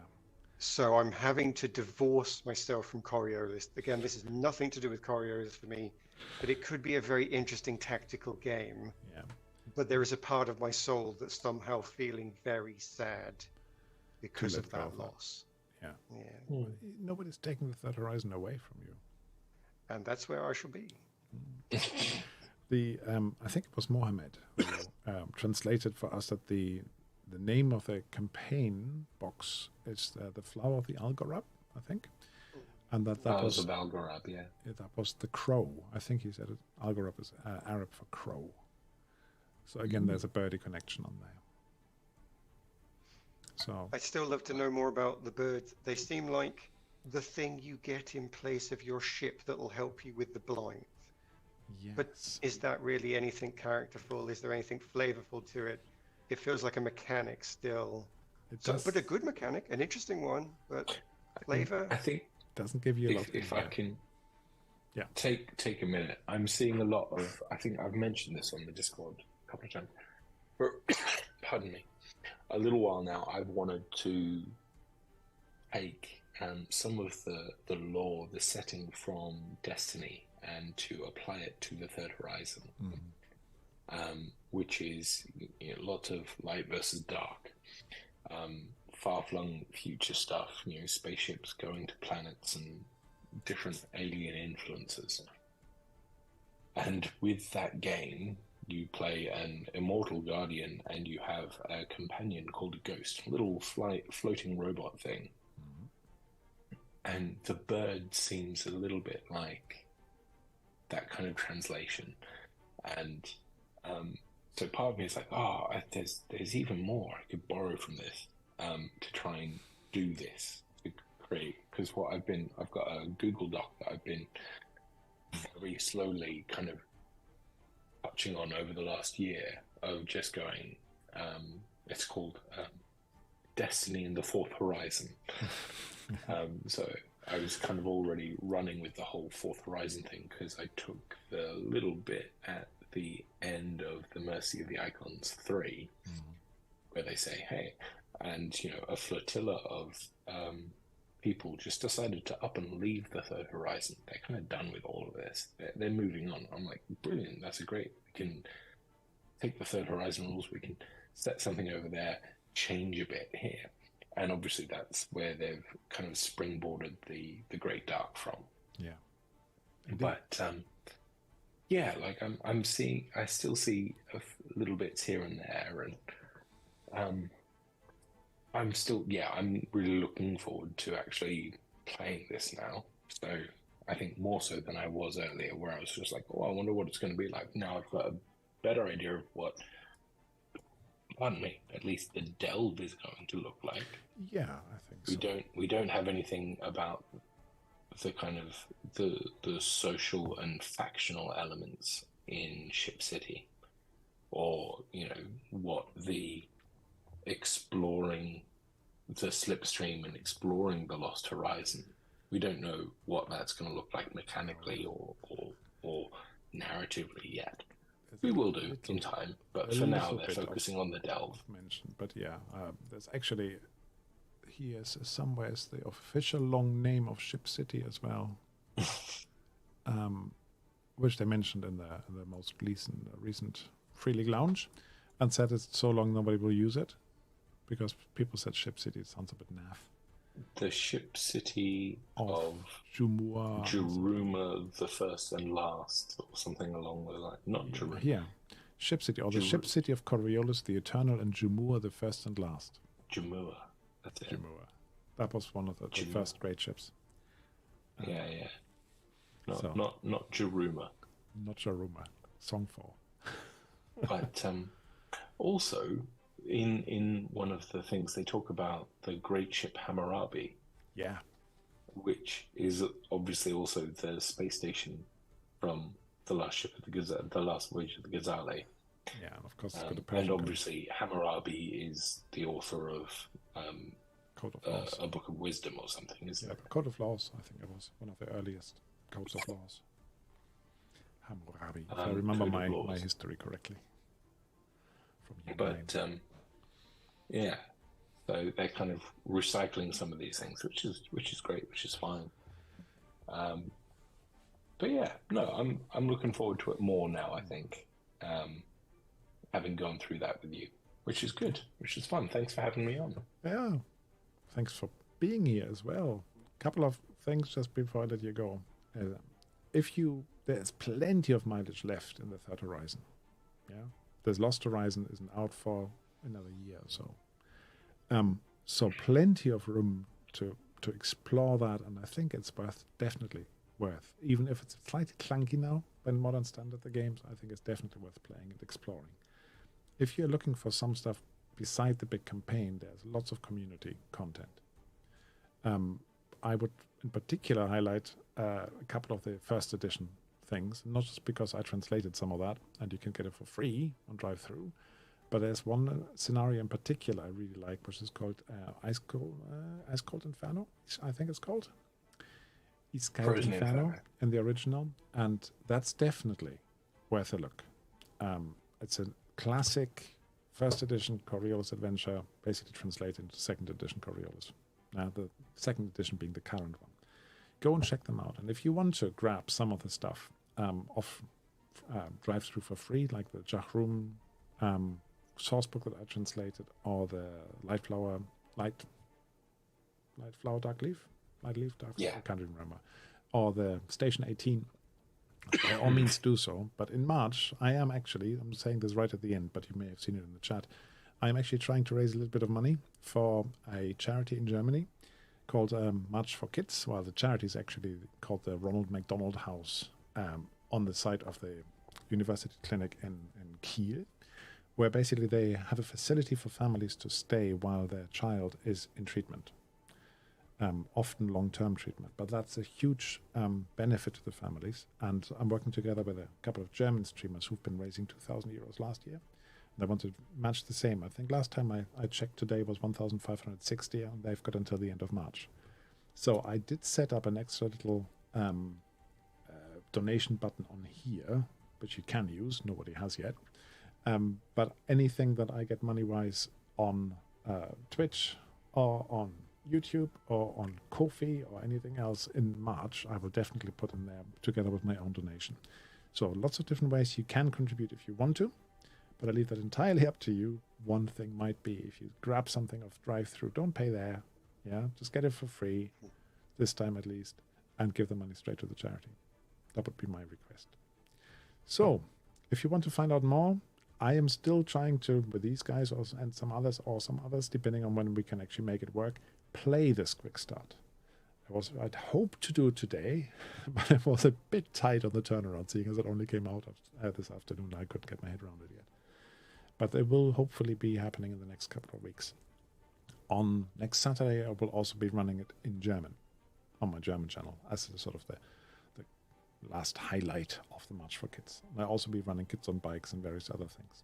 So I'm having to divorce myself from Coriolis. Again, this is nothing to do with Coriolis for me, but it could be a very interesting tactical game. Yeah. But there is a part of my soul that's somehow feeling very sad because of that loss. Yeah. Nobody's taking the Third Horizon away from you. And that's where I shall be. I think it was Mohammed who translated for us that the name of the campaign box is the Flower of the Algorab, I think. And that was of Algorab, yeah. That was the crow. I think he said it. Algorab is Arab for crow. So again, there's a birdie connection on there. So I'd still love to know more about the birds. They seem like the thing you get in place of your ship that will help you with the Blight. Yes. But is that really anything characterful? Is there anything flavorful to it? It feels like a mechanic still. It does. But a good mechanic, an interesting one, but flavor. I think doesn't give you a lot. If I can take a minute. I'm seeing a lot of, I think I've mentioned this on the Discord a couple of times. Pardon me. A little while now, I've wanted to take some of the lore, the setting from Destiny, and to apply it to the Third Horizon, which is lots of light versus dark, far-flung future stuff, spaceships going to planets and different alien influences. And with that game, you play an immortal guardian, and you have a companion called a ghost, a little floating robot thing. And the bird seems a little bit like that kind of translation. And so part of me is like, oh, there's even more I could borrow from this to try and do this, to create. Because I've got a Google Doc that I've been very slowly kind of touching on over the last year of just going, it's called Destiny in the Fourth Horizon. So I was kind of already running with the whole Fourth Horizon thing, because I took the little bit at the end of the Mercy of the Icons 3, where they say, hey, and a flotilla of people just decided to up and leave the Third Horizon. They're kind of done with all of this. They're moving on. I'm like, brilliant, that's great. We can take the Third Horizon rules, we can set something over there, change a bit here. And obviously that's where they've kind of springboarded the Great Dark from. Yeah. Indeed. But yeah, like I still see little bits here and there, and I'm really looking forward to actually playing this now. So I think more so than I was earlier, where I was just like, oh, I wonder what it's going to be like. Now I've got a better idea of what, pardon me, at least the delve is going to look like. Yeah, I think so. We don't have anything about the kind of the social and factional elements in Ship City, or what the exploring the slipstream and exploring the Lost Horizon. We don't know what that's going to look like mechanically or narratively yet. We will do in time, but for now they're focusing on the delve. Mentioned, but yeah, there's actually here somewhere is the official long name of Ship City as well, which they mentioned in the most recent Free League Lounge, and said it's so long nobody will use it because people said Ship City sounds a bit naff. The Ship City of Djachroum, the first and last, or something along the line. Not Djachroum. Yeah, Ship City, or the Ship City of Coriolis, the Eternal, and Djachroum, the first and last. Djachroum, that's it. Djachroum. That was one of the first great ships. Yeah. Not Djachroum. Not Djachroum. Song 4. But also, in one of the things they talk about the great ship Hammurabi. Yeah. Which is obviously also the space station from the last ship of the last voyage of the Gazale. Yeah, and of course, and obviously Hammurabi is the author of Code of Laws. A Book of Wisdom or something, isn't it? Code of Laws, I think it was one of the earliest codes of laws. Hammurabi, if I remember my history correctly. But yeah, so they're kind of recycling some of these things, which is great, which is fine. But yeah, no, I'm looking forward to it more now. I think, having gone through that with you, which is good, which is fun. Thanks for having me on. Yeah, thanks for being here as well. A couple of things just before I let you go. There's plenty of mileage left in the Third Horizon. Yeah, there's Lost Horizon isn't out for another year or so. So plenty of room to explore that, and I think it's definitely worth, even if it's slightly clunky now by modern standard the games, I think it's definitely worth playing and exploring. If you're looking for some stuff beside the big campaign, there's lots of community content. I would in particular highlight a couple of the first edition things, not just because I translated some of that and you can get it for free on drive-through, but there's one scenario in particular I really like, which is called Ice Cold Inferno, I think it's called. Ice Cold Inferno in the original, and that's definitely worth a look. It's a classic first edition Coriolis adventure, basically translated into second edition Coriolis. The second edition being the current one. Go and check them out. And if you want to grab some of the stuff off drive-through for free, like the Djachroum sourcebook that I translated, or the Lightflower Dark Leaf? I can't even remember. Or the Station 18 by all means do so. But in March, I'm saying this right at the end, but you may have seen it in the chat. I'm actually trying to raise a little bit of money for a charity in Germany called March for Kids. Well, the charity is actually called the Ronald McDonald House on the site of the University Clinic in Kiel, where basically they have a facility for families to stay while their child is in treatment. Often long-term treatment, but that's a huge benefit to the families. And I'm working together with a couple of German streamers who've been raising 2,000 euros last year. And I want to match the same. I think last time I checked today was 1,560, and they've got until the end of March. So I did set up an extra little donation button on here, which you can use. Nobody has yet. But anything that I get money-wise on Twitch or on YouTube or on Ko-fi or anything else in March, I will definitely put in there together with my own donation. So lots of different ways you can contribute if you want to, but I leave that entirely up to you. One thing might be if you grab something off drive-through, don't pay there. Yeah, just get it for free, this time at least, and give the money straight to the charity. That would be my request. So if you want to find out more, I am still trying to, with these guys and some others, depending on when we can actually make it work, play this Quickstart. I'd hoped to do it today, but it was a bit tight on the turnaround, seeing as it only came out this afternoon. I couldn't get my head around it yet. But it will hopefully be happening in the next couple of weeks. On next Saturday, I will also be running it in German on my German channel as sort of the last highlight of the March for Kids. And I'll also be running Kids on Bikes and various other things.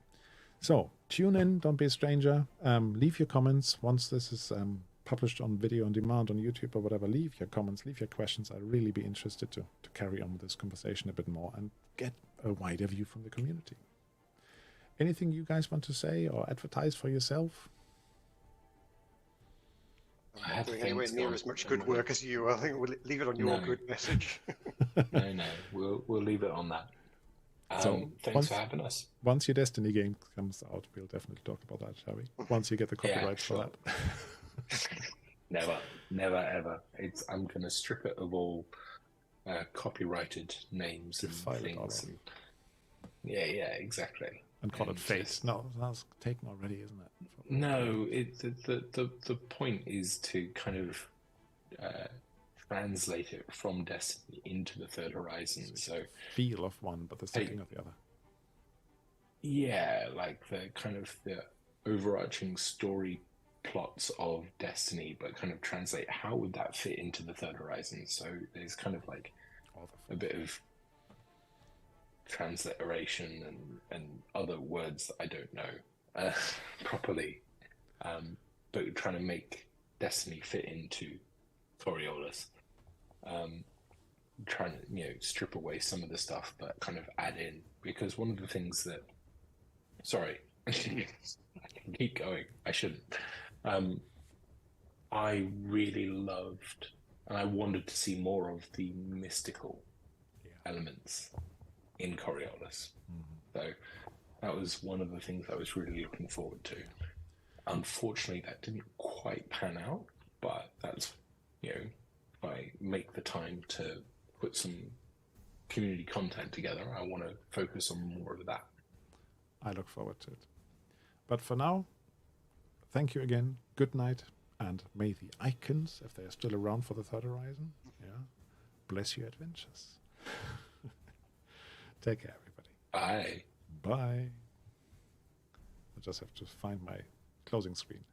So tune in, don't be a stranger. Leave your comments once this is published on video on demand on YouTube or whatever. Leave your comments, leave your questions. I'd really be interested to carry on with this conversation a bit more and get a wider view from the community. Anything you guys want to say or advertise for yourself? I'm not doing anywhere near as much good work as you. I think we'll leave it on your good message. No, we'll leave it on that. So thanks for having us. Once your Destiny game comes out, we'll definitely talk about that, shall we? Once you get the copyright for that. Never, ever. I'm going to strip it of all copyrighted names and things. And, yeah, exactly. And call it Fate. No, that's taken already, isn't it? No, the point is to kind of translate it from Destiny into the Third Horizon. So feel of one, but the setting of the other. Yeah, like the kind of the overarching story plots of Destiny, but kind of translate how would that fit into the Third Horizon. So there's kind of like a bit of transliteration and other words that I don't know properly, but trying to make Destiny fit into Coriolis, trying to strip away some of the stuff but kind of add in, because one of the things that I can keep going, I shouldn't, I really loved and I wanted to see more of the mystical elements in Coriolis. So that was one of the things I was really looking forward to. Unfortunately, that didn't quite pan out, but that's, if I make the time to put some community content together, I want to focus on more of that. I look forward to it. But for now, thank you again. Good night, and may the icons, if they are still around for the Third Horizon, bless your adventures. Take care, everybody. Bye. Bye. I just have to find my closing screen.